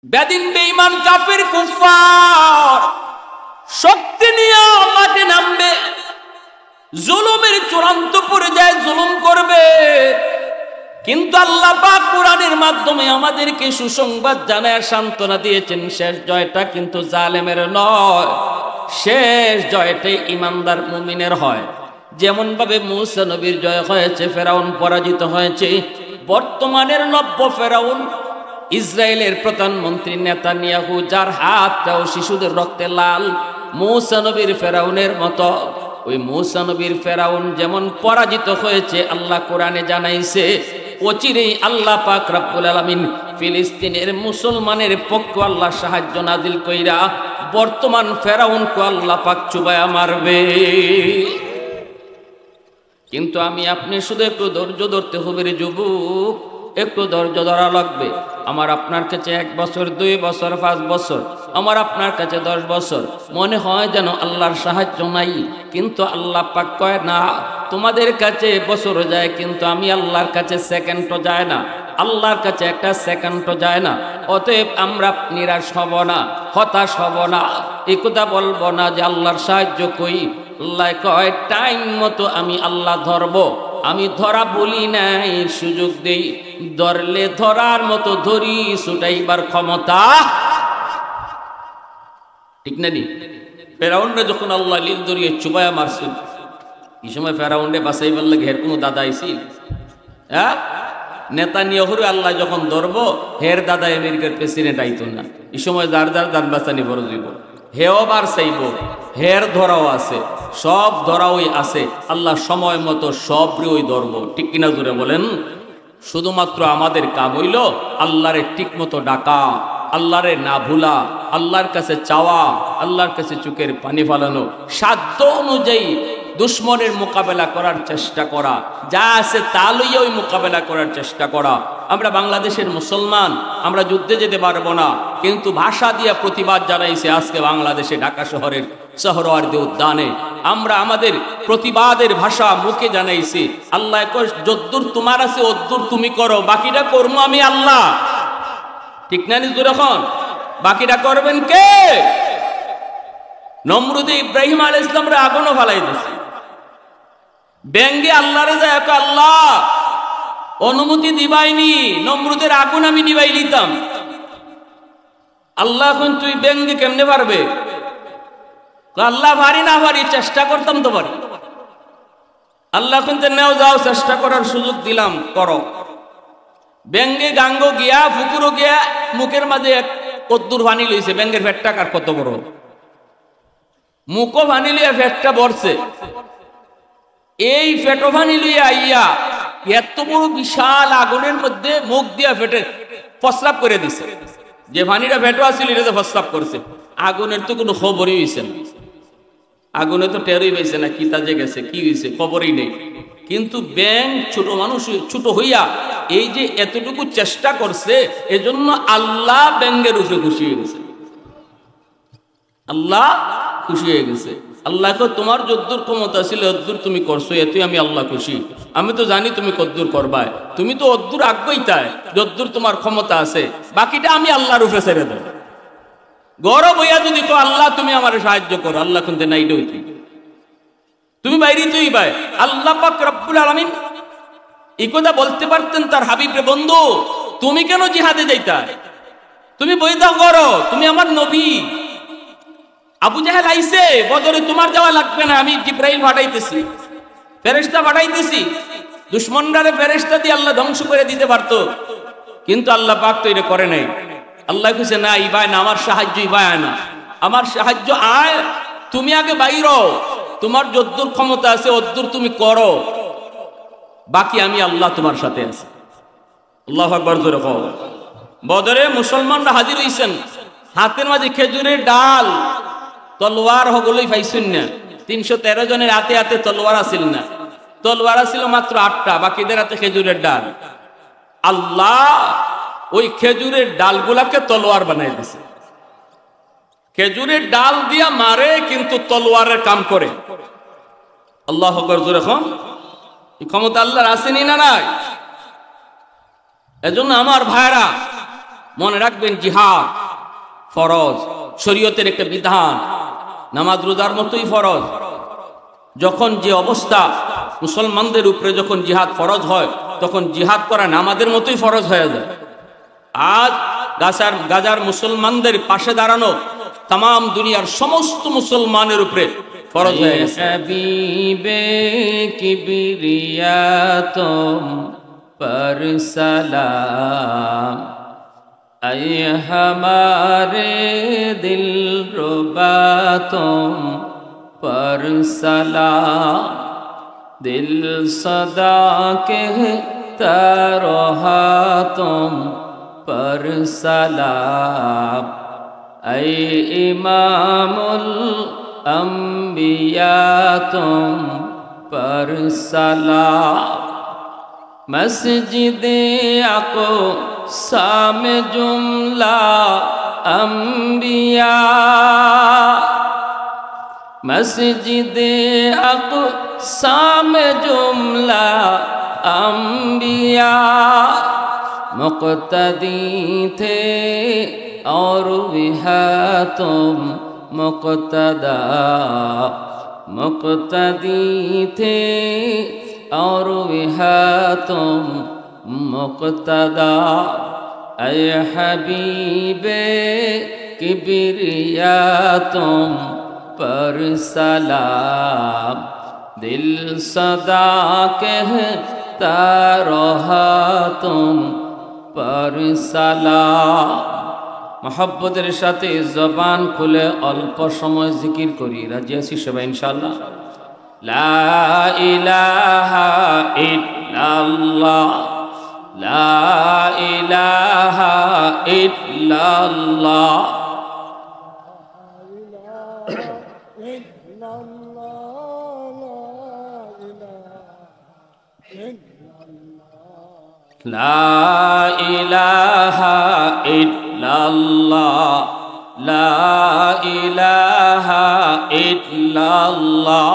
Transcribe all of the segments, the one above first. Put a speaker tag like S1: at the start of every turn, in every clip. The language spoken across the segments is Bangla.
S1: বেদিন বেঈমান কাফির কুফার শক্তি নিয়ে মাঠে নামবে, জুলুমের চূড়ান্ত পর্যায়ে জুলুম করবে। কিন্তু আল্লাহ পাক কোরআনের মাধ্যমে আমাদেরকে সুসংবাদ জানায় সান্ত্বনা দিয়েছেন, শেষ জয়টা কিন্তু জালেমের নয়, শেষ জয়টাই ইমানদার মুমিনের হয়। যেমন ভাবে মূসা নবীর জয় হয়েছে, ফেরাউন পরাজিত হয়েছে, বর্তমানের নব্য ফেরাউন ইসরায়েলের প্রধানমন্ত্রী নেতানিয়াহু, যার হাতটাও শিশুদের রক্তে লাল, মূসা নবীর ফেরাউনের মতো। ওই মূসা নবীর ফেরাউন যেমন পরাজিত হয়েছে, আল্লাহ কোরআনে জানাইছে অচিরেই আল্লাহ পাক রব্বুল আলামিন ফিলিস্তিনের মুসলমানের পক্ষে আল্লাহ সাহায্য নাজিল কইরা বর্তমান ফেরাউনকে আল্লাহ পাক চুবায়া মারবে। কিন্তু আমি আপনি শুধু একটু ধৈর্য ধরতে হবে রে যুবক, একটু ধৈর্য ধরা লাগবে। আমার আপনার কাছে 1 বছর, 2 বছর, 5 বছর, আমার আপনার কাছে 10 বছর মনে হয় যেন আল্লাহর সাহায্য নাই, কিন্তু আল্লাহ পাক কয় না, তোমাদের কাছে বছর যায় কিন্তু আমি আল্লাহর কাছে সেকেন্ডও যায় না, আল্লাহর কাছে একটা সেকেন্ডও যায় না। অতএব আমরা নিরাশ হব না, হতাশ হব না, এই কথা বলবো না যে আল্লাহর সাহায্য কই। আল্লাহ কয় টাইম মতো আমি আল্লাহ ধরব, আমি ধরা বলি নাই, সুযোগ দেই, ধরলে ধরার মতো ধরি, ছুটাইবার ক্ষমতা ঠিক না নি। ফেরাউনরে যখন আল্লাহ লীল ধরিয়ে চুবায়া মারছেন, এই সময় ফেরাউনরে বাঁচাইবার লাগে হের কোনো দাদা আইছিল? হ্যাঁ, নেতানিয়াহুর আল্লাহ যখন ধরব, হের দাদা আমেরিকার প্রেসিডেন্ট আইতো না। এই সময় যার যার দান বাঁচানি বড় দিব, হেও বার চাইব, হের ধরাও আছে, সব ধরাওই আছে। আল্লাহ সময় মতো সবরে ওই ধরব, ঠিক কিনা জোরে বলেন? শুধুমাত্র আমাদের কাম হইল আল্লাহরে ঠিক মতো ডাকা, আল্লাহরে না ভুলা, আল্লাহর কাছে চাওয়া, আল্লাহর কাছে চোখের পানি ফালানো, সাধ্য অনুযায়ী দুশ্মনের মোকাবেলা করার চেষ্টা করা, যা আছে তা লইয়া ওই মোকাবেলা করার চেষ্টা করা। আমরা বাংলাদেশের মুসলমান, আমরা যুদ্ধে যেতে পারবো না, কিন্তু ভাষা দিয়া প্রতিবাদ জানাইছে আজকে বাংলাদেশে ঢাকা শহরের সোহরাওয়ার্দী উদ্যানে। আমরা আমাদের প্রতিবাদের ভাষা মুখে জানাইছি। আল্লাহ যদ্দূর তোমার আছে অদ্দূর তুমি করো, বাকিটা করবো আমি আল্লাহ, ঠিক না নিজুর? এখন বাকিটা করবেন কে? নমরুদে ইব্রাহিম আলাইহিস সালামরে আগুনও ফালাই দিয়েছে, ব্যঙ্গে আল্লাহরে যায় আল্লাহ অনুমতি দিবাইনি, নমরুদের আগুন আমি নিবাই নিতাম। আল্লাহ এখন তুই ব্যঙ্গে কেমনে পারবে? আল্লাহ ভারী না ভারী, চেষ্টা করতাম তো পারি। আল্লাহ কিন্তু নেও যাও, চেষ্টা করার সুযোগ দিলাম, করো। ব্যঙ্গে গাঙ্গ গিয়া ফুকুরো গিয়া মুখের মাঝে এক কদ্দুর ভানি লইছে, ব্যঙ্গের ফেটটা কার কত বড়, মুখও ভানি লইয়া ফেটটা বড়ছে। এই ফেটো ভানি লইয়া আইয়া এত বড় বিশাল আগুনের মধ্যে মুখ দিয়া ফেটে প্রস্রাব করে দিছে। যে ভানিটা ফেটো আসছিল এটা প্রস্রাব করছে। আগুনের তো কোনো খবরই হয়েছে না, আগুনে তো টেরই পাইছে না কি তাজে গেছে, কি হয়েছে খবরই নেই। কিন্তু ব্যাং ছোট মানুষ ছোট হইয়া এই যে এতটুকু চেষ্টা করছে, এজন্য আল্লাহ ব্যাঙ্গের উপরে খুশি হয়ে গেছে, আল্লাহ খুশি হয়ে গেছে। আল্লাহকে তোমার যদ্দূর ক্ষমতা ছিল অদ্দূর তুমি করছো, এতেই আমি আল্লাহ খুশি। আমি তো জানি তুমি কদ্দূর করবাই, তুমি তো অদ্দূর আগ্রহী তাই যদ্দূর তোমার ক্ষমতা আছে, বাকিটা আমি আল্লাহর উপরে ছেড়ে দেব। গৌরব হইয়া যদি তো আল্লাহ তুমি আমার সাহায্য করো, আল্লাহ কিন্তু নাই ডইতি, তুমি বাইরে তুই ভাই। আল্লাহ পাক রব্বুল আলামিন এই কথা বলতে পারতেন তার হাবিবরে, বন্ধু তুমি কেন জিহাদে যাইতা, তুমি বৈদা করো, তুমি আমার নবী। আবু জাহেল আইছে বদরে, তোমার যাওয়া লাগবে না, আমি জিব্রাইল পাঠাইতেছি, ফেরেশতা পাঠাইতেছি। দুশমনরারে ফেরেশতা দিয়ে আল্লাহ ধ্বংস করে দিতে পারতো, কিন্তু আল্লাহ পাক তো এটা করে নাই। আল্লাহ কইছে না, ইবায় না, আমার সাহায্য ইবায় না, আমার সাহায্য আয়, তুমি আগে বাইরো, তোমার যদ্দূর ক্ষমতা আছে অদ্দূর তুমি করো, বাকি আমি আল্লাহ তোমার সাথে আছি। আল্লাহু আকবার জোরে কও। বদরে মুসলমানরা হাজির হইছেন, হাতের মাঝে খেজুরের ডাল, তলোয়ার হগলই পাইছেন না। 313 জনের হাতে হাতে তলোয়ার আছিল না, তলোয়ার ছিল মাত্র 8টা, বাকিদের হাতে খেজুরের ডাল। আল্লাহ ওই খেজুরের ডালগুলাকে তলোয়ার বানাই দিছে। খেজুরের ডাল দিয়া মারে কিন্তু তলোয়ারের কাম করে। আল্লাহু আকবার জোরে কও। এই ক্ষমতা আল্লাহর আসেনি না নাই? এজন্য আমার ভাইরা, মনে রাখবেন জিহাদ ফরজ, শরীয়তের একটা বিধান, নামাজ রোজার মতোই ফরজ। যখন যে অবস্থা মুসলমানদের উপরে যখন জিহাদ ফরজ হয়, তখন জিহাদ করা নামাজের মতোই ফরজ হয়ে যায়। আজ গাজার মুসলমানদের পাশে দাঁড়ানো তাম দুনিয়ার সমস্ত মুসলমানের উপরে ফরজ হয়ে গেছে। হাবিবে কিবরিয়া তুম पर सलाम, ऐ हमारे दिल रुबा तुम पर सलाम, दिल सदा कहता रहा तुम पर सलाम, ऐ इमामुल अंबिया तुम पर सलाम, मस्जिदे अक़सा में जुमला अंबिया, मस्जिदे अक़सा में जुमला अंबिया, मुक़्तदी थे और विहा तुम मुक़्तदा, मुक़्तदी थे और विहा तुम मुक़्तदा, ऐ हबीबे किबरिया तुम पर सलाम, दिल सदा कहता रहा तुम पर सलाम। मोहब्बतेर साथे जबान खुले अल्प समय जिकिर करी, राजी आছি সবাই ইনশাআল্লাহ। লা ইলাহা ইল্লাল্লাহ, লা ইলাহা ইল্লাল্লাহ, লা ইলাহা ইল্লাল্লাহ, লা ইলাহা ইল্লাল্লাহ,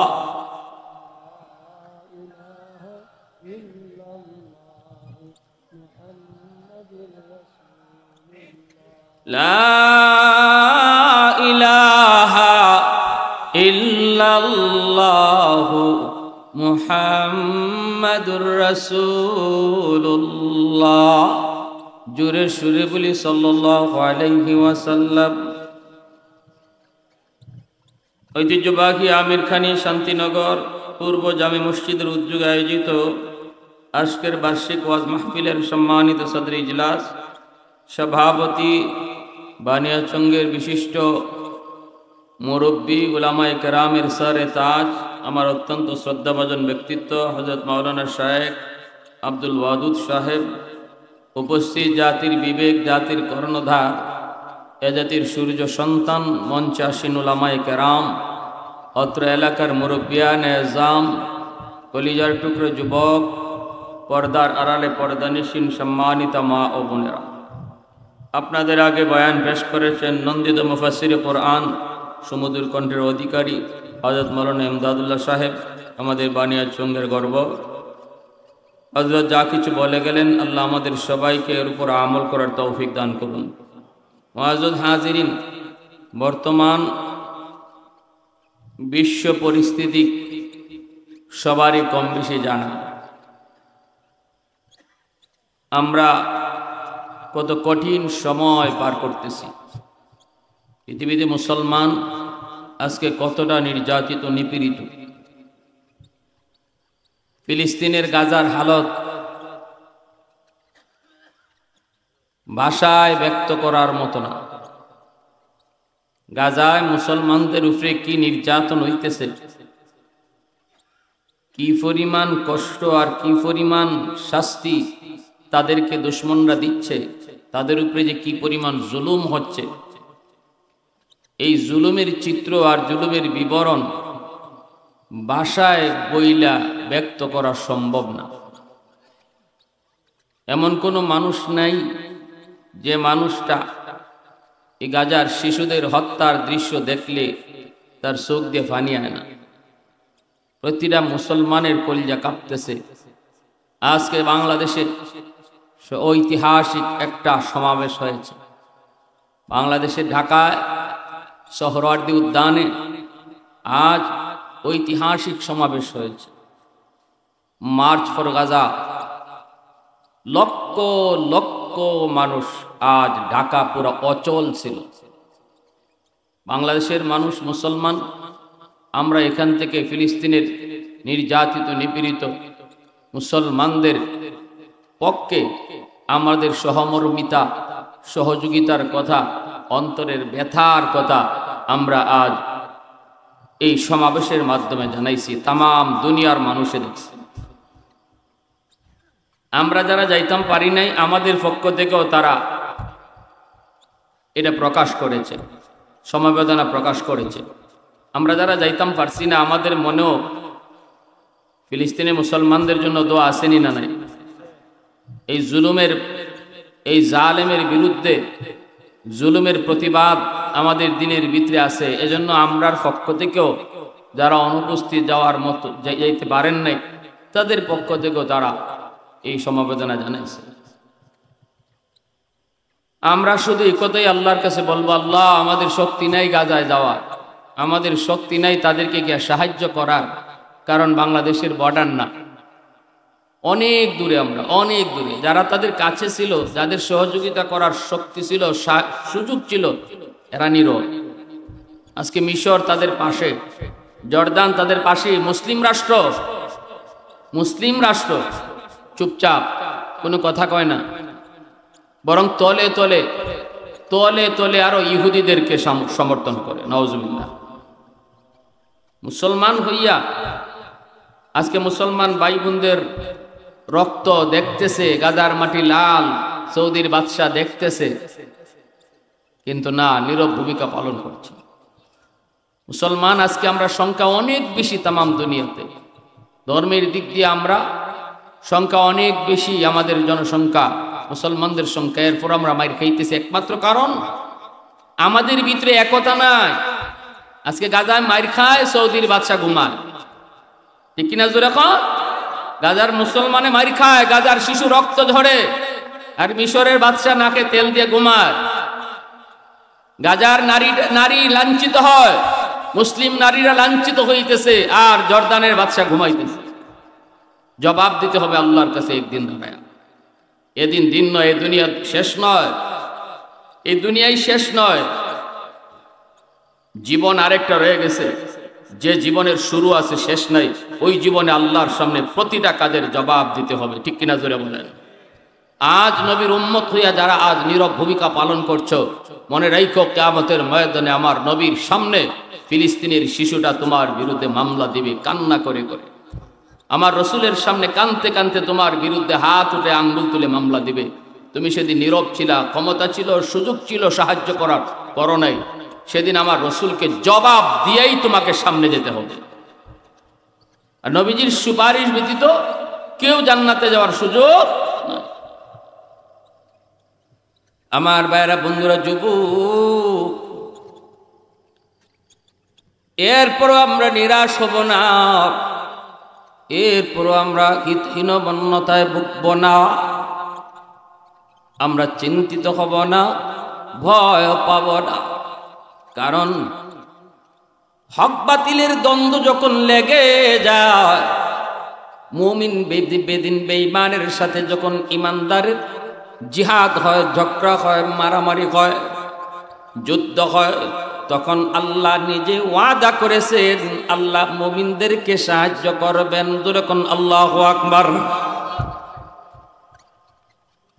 S1: লা ইলাহা ইল্লাল্লাহ মুহাম্মাদুর রাসূলুল্লাহ। জোরে সুরে বলি সাল্লাল্লাহু আলাইহি ওয়াসাল্লাম। ঐতিহ্যবাহী আমিরখানি শান্তিনগর পূর্ব জামে মসজিদের উদ্যোগে আয়োজিত আজকের বার্ষিক ওয়াজ মাহফিলের সম্মানিত সদর ইজলাস সভাপতি বানিয়াচঙ্গের বিশিষ্ট মুরব্বী উলামায়ে কেরামের সরে তাজ, আমার অত্যন্ত শ্রদ্ধাভাজন ব্যক্তিত্ব হযরত মাওলানা শায়েখ আব্দুল ওয়াদুদ সাহেব, উপস্থিত জাতির বিবেক, জাতির কর্ণধার, এ জাতির সূর্য সন্তান, মঞ্চে আসীন উলামায়ে কেরাম, অত্র এলাকার মুরব্বিয়ান এজাম, কলিজার টুকরো যুবক, পর্দার আড়ালে পর্দানিশীন সম্মানিত মা ও বোনেরা, আপনাদের আগে বয়ান পেশ করেছেন নন্দিত মুফাসসিরে কোরআন, সমুদ্র কণ্ঠের অধিকারী হযরত মাওলানা ইমদাদুল্লাহ সাহেব, আমাদের বানিয়াচঙ্গের গর্ব। হযরত যা কিছু বলে গেলেন, আল্লাহ আমাদের সবাইকে এর উপর আমল করার তৌফিক দান করুন। মুআজ্জাজ হাজিরিন, বর্তমান বিশ্ব পরিস্থিতি সবারই কম বেশি জানা। আমরা কত কঠিন সময় পার করতেছি। পৃথিবীতে মুসলমান আজকে কতটা নির্যাতিত, নিপীড়িত। ফিলিস্তিনের গাজার হালত ভাষায় ব্যক্ত করার মতো না। গাজায় মুসলমানদের উপরে কি নির্যাতন হইতেছে, কি পরিমাণ কষ্ট আর কি পরিমাণ শাস্তি তাদেরকে দুশমনরা দিচ্ছে, তাদের উপরে যে কি পরিমাণ জুলুম হচ্ছে, এই জুলুমের চিত্র আর জুলুমের বিবরণ ভাষায় বইলা ব্যক্ত করা সম্ভব না। এমন কোনো মানুষ নাই যে মানুষটা এই গাজার শিশুদের হত্যার দৃশ্য দেখলে তার চোখ দিয়ে পানি আয় না। প্রতিটা মুসলমানের কলিজা কাঁপতেছে। আজকে বাংলাদেশে ঐতিহাসিক একটা সমাবেশ হয়েছে। বাংলাদেশের ঢাকায় সোহরাওয়ার্দী উদ্যানে আজ ঐতিহাসিক সমাবেশ হয়েছে। March for Gaza, lakh lakh মানুষ, আজ ঢাকা পুরো অচল ছিল। বাংলাদেশের মানুষ মুসলমান, আমরা এখান থেকে ফিলিস্তিনের নির্যাতিত নিপীড়িত মুসলমানদের পক্ষে আমাদের সহমর্মিতা সহযোগিতার কথা, অন্তরের ব্যথার কথা আমরা আজ এই সমাবেশের মাধ্যমে জানাইছি। তামাম দুনিয়ার মানুষে দেখছি। আমরা যারা যাইতাম পারি নাই, আমাদের পক্ষ থেকেও তারা এটা প্রকাশ করেছে, সমবেদনা প্রকাশ করেছে। আমরা যারা যাইতাম পারছি না, আমাদের মনেও ফিলিস্তিনি মুসলমানদের জন্য দোয়া আসেনি না নাই? এই জুলুমের, এই জালেমের বিরুদ্ধে জুলুমের প্রতিবাদ আমাদের দিনের ভিতরে আছে। এজন্য আমরার পক্ষ থেকেও যারা অনুপস্থিত যাওয়ার মতো যাইতে পারেন নাই, তাদের পক্ষ থেকেও তারা এই সমবেদনা জানাইছে। আমরা শুধু এই কথাই আল্লাহর কাছে বলবো, আল্লাহ আমাদের শক্তি নাই গাজায় যাওয়ার, আমাদের শক্তি নাই তাদেরকে গিয়ে সাহায্য করার, কারণ বাংলাদেশের বর্ডার না, অনেক দূরে আমরা, অনেক দূরে। যারা তাদের কাছে ছিল, যাদের সহযোগিতা করার শক্তি ছিল, সুযোগ ছিল, এরা নীরব। আজকে মিশর তাদের পাশে, জর্দান তাদের পাশে, মুসলিম রাষ্ট্র চুপচাপ, কোনো কথা কয় না, বরং তলে তলে তলে তলে আরো ইহুদিদেরকে সমর্থন করে। নাউজুবিল্লাহ। মুসলমান হইয়া আজকে মুসলমান ভাই বোনদের রক্ত দেখতেছে, গাজার মাটি লাল, সৌদির বাদশাহ দেখতেছে, কিন্তু না, নীরব ভূমিকা পালন করছে। মুসলমান আজকে আমরা সংখ্যা অনেক বেশি তামাম দুনিয়াতে, ধর্মের দিক দিয়ে আমরা সংখ্যা অনেক বেশি, আমাদের জনসংখ্যা, মুসলমানদের সংখ্যা, এরপর আমরা মাইর খাইতেছি। একমাত্র কারণ আমাদের ভিতরে একতা নাই। আজকে গাজায় মাইর খায়, সৌদির বাদশাহ ঘুমায়, ঠিক কিনা জোরে কন? গাজার মুসলমানে মাইর খায়, গাজার শিশু রক্ত ঝরে, আর মিশরের বাদশাহ নাকে তেল দিয়ে ঘুমায়। গাজার নারী লাঞ্ছিত হয়, মুসলিম নারীরা লাঞ্ছিত হইতেছে, আর জর্দানের বাদশাহ ঘুমাইতেছে। জবাব দিতে হবে আল্লাহর কাছে একদিন দাঁড়ায়। এদিন দিন নয়, এই দুনিয়া শেষ নয়, এই দুনিয়াই শেষ নয়। জীবন আরেকটা রয়ে গেছে, যে জীবনের শুরু আছে শেষ নাই। ওই জীবনে আল্লাহর সামনে প্রতিটা কাজের জবাব দিতে হবে, ঠিক কিনা জোরে বলেন? আজ নবীর উম্মত হইয়া যারা আজ নীরব ভূমিকা পালন করছো, মনে রাখো কিয়ামতের ময়দানে আমার নবীর সামনে ফিলিস্তিনের শিশুটা তোমার বিরুদ্ধে মামলা দিবে কান্না করে করে। আমার রসুলের সামনে কানতে কানতে তোমার বিরুদ্ধে হাত উঠে আঙ্গুল তুলে মামলা দিবে। তুমি সেদিন নীরব ছিলা, ক্ষমতা ছিল, সুযোগ ছিল সাহায্য করার, করো নাই। সেদিন আমার রসুলকে জবাব দিয়েই তোমাকে সামনে যেতে হবে। আর নবীজির সুপারিশ ব্যতীত কেউ জান্নাতে যাওয়ার সুযোগ না। আমার ভাইরা, বন্ধুরা, যুবক, এরপরও আমরা নিরাশ হব না, এরপরও আমরা হীনমন্যতায় ভুগব না, আমরা চিন্তিত হব না, ভয় পাব না। কারণ হক বাতিলের দ্বন্দ্ব যখন লেগে যায়, মুমিন বেদিন বেঈমানের সাথে যখন ইমানদারের জিহাদ হয়, ঝগড়া হয়, মারামারি হয়, যুদ্ধ হয়, তখন আল্লাহ নিজে ওয়াদা করেছেন আল্লাহ মুমিনদেরকে সাহায্য করবেন। যখন আল্লাহু আকবার।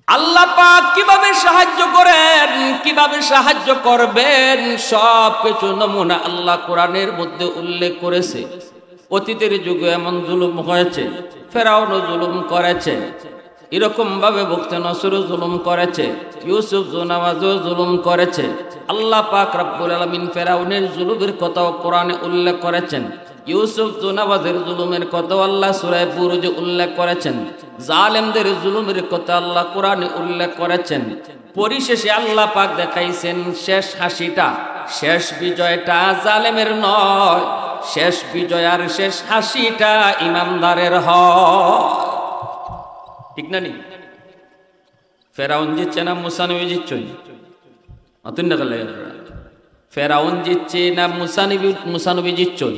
S1: আল্লাহ পাক কিভাবে সাহায্য করেন, কিভাবে সাহায্য করবেন, সব কিছু নমুনা আল্লাহ কোরআনের মধ্যে উল্লেখ করেছে। অতীতের যুগে এমন জুলুম হয়েছে, ফেরাউনও জুলুম করেছে, এরকম ভাবে বখতে নসরও জুলুম করেছে, ইউসুফ জুনামাজও জুলুম করেছে। আল্লাহ পাক রব্বুল আলামিন ফেরাউনের জুলুমের কথাও কোরআনে উল্লেখ করেছেন, ইউসুফ জুনামাজের জুলুমের কথাও আল্লাহ সূরা বুরুজে উল্লেখ করেছেন, জালেমদের জুলুমের কথা আল্লাহ কোরআনে উল্লেখ করেছেন। পরিশেষে আল্লাহ পাক দেখাইছেন শেষ হাসিটা, শেষ বিজয়টা জালেমের নয়, শেষ বিজয় আর শেষ হাসিটা ইমানদারের হয়। ঠিক না? নি ফেরাউন জিতছে না, মুসা নবী জিতছেন? অতন না গেলে ফেরাউন জিতছে না মুসা নবী জিতছেন?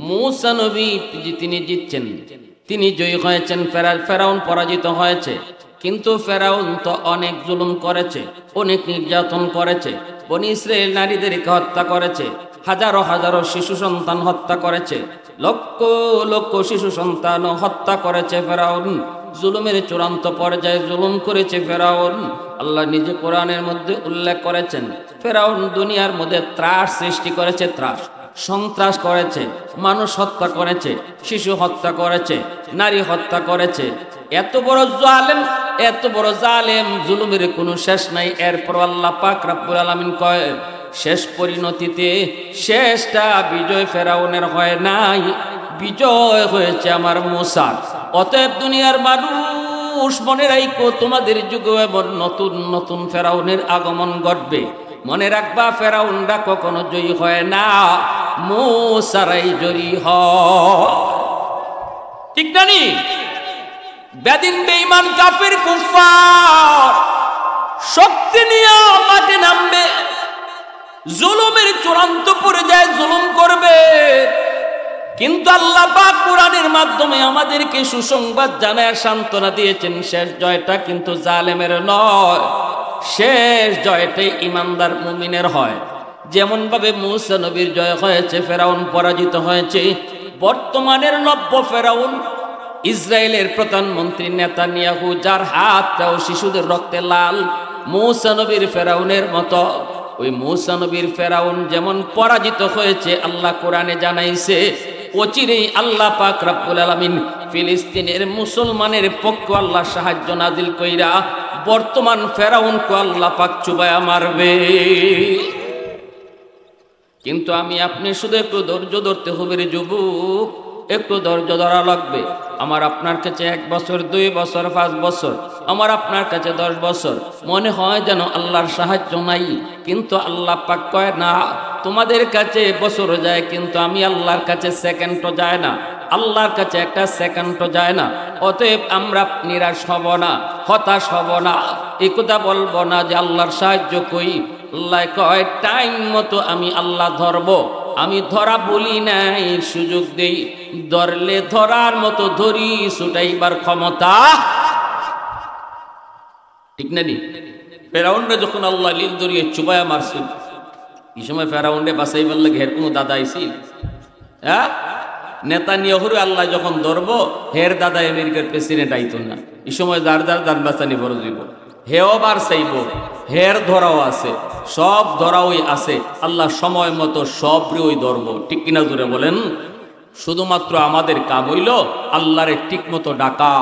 S1: মুসা নবী তিনি জিতছেন, তিনি জয়ী হয়েছেন, ফেরাউন পরাজিত হয়েছে। কিন্তু ফেরাউন তো অনেক জুলুম করেছে, অনেক নির্যাতন করেছে, বনি ইসরায়েল নারীদেরকে হত্যা করেছে, হাজারো হাজারো শিশু সন্তান হত্যা করেছে, লক্ষ লক্ষ শিশু সন্তান হত্যা করেছে ফেরাউন। জুলুমের চূড়ান্ত পর্যায়ে জুলুম করেছে ফেরাউন। আল্লাহ নিজে কোরআনের মধ্যে উল্লেখ করেছেন, ফেরাউন দুনিয়ার মধ্যে ত্রাস সৃষ্টি করেছে, ত্রাস সন্ত্রাস করেছে, মানুষ হত্যা করেছে, শিশু হত্যা করেছে, নারী হত্যা করেছে। এত বড় জালেম, এত বড় জালেম, জুলুমের কোনো শেষ নাই। এরপর আল্লাহ পাক রব্বুল আলামিন কয়, শেষ পরিণতিতে শেষটা বিজয় ফেরাউনের হয় নাই, বিজয় হয়েছে আমার মুসার। অতএব দুনিয়ার মানুষ মনে রাখো, তোমাদের যুগে এমন নতুন নতুন ফেরাউনের আগমন ঘটবে। মনে রাখবা, ফেরাউনরা কখনো জয়ী হয় না, মুসারাই জয়ী হয়। ঠিক না? নি বেদিন বেঈমান কাফির কুফার শক্তি নিয়ে মাঠে নামবে, জুলুমের চূড়ান্ত পর্যায়ে জুলুম করবে। কিন্তু আল্লাহ পাক কোরআনের মাধ্যমে আমাদেরকে সুসংবাদ জানায় সান্ত্বনা দিয়েছেন, শেষ জয়টা কিন্তু জালেমের নয়, শেষ জয়টাই ইমানদার মুমিনের হয়। যেমন ভাবে মুসা নবীর জয় হয়েছে, ফেরাউন পরাজিত হয়েছে। বর্তমানের নব্য ফেরাউন ইসরায়েলের প্রধানমন্ত্রী নেতানিয়াহু, যার হাতটাও শিশুদের রক্তে লাল, মুসা নবীর ফেরাউনের মতো। ওই মুসা নবীর ফেরাউন যেমন পরাজিত হয়েছে, আল্লাহ কোরআনে জানাইছে, অচিরেই আল্লাহ পাক রব্বুল আলামিন ফিলিস্তিনের মুসলমানের পক্ষে আল্লাহ সাহায্য নাজিল কইরা বর্তমান ফেরাউনকে আল্লাহ পাক চুবায়া মারবে। কিন্তু আমি আপনি শুধু একটু ধৈর্য ধরতে হবে রে যুবক, একটু ধৈর্য ধরা লাগবে। আমার আপনার কাছে 1 বছর, 2 বছর, 5 বছর, আমার আপনার কাছে 10 বছর মনে হয় যেন আল্লাহর সাহায্য নাই, কিন্তু আল্লাহ পাক কয় না, তোমাদের কাছে বছর যায় কিন্তু আমি আল্লাহর কাছে সেকেন্ডও যায় না, আল্লাহর কাছে একটা সেকেন্ডও যায় না। অতএব আমরা নিরাশ হব না, হতাশ হব না, এই কথা বলবো না যে আল্লাহর সাহায্য কই। আল্লাহ কয় টাইম মতো আমি আল্লাহ ধরব। আমি ধরা বলি নাই, সুযোগ দেই, ধরলে ধরার মতো ধরি, ছুটাইবার ক্ষমতা। ঠিক না? নি ফেরাউনরে যখন আল্লাহ লীল ধরিয়ে চুবায়া মারছেন, এই সময় ফেরাউনরে বাঁচাইবার লাগে হের কোনো দাদা আইছিল? হ্যাঁ, নেতানিয়াহুর আল্লাহ যখন ধরব, হের দাদা আমেরিকার প্রেসিডেন্ট আইতো না। এই সময় যার যার দান বাঁচানি বড় দিব, হেও বার চাইব, হের ধরাও আছে, সব ধরাওই আছে। আল্লাহ সময় মতো সবরে ওই ধরব। ঠিক কিনা জোরে বলেন? শুধুমাত্র আমাদের কাম হইল আল্লাহরে ঠিক মতো ডাকা,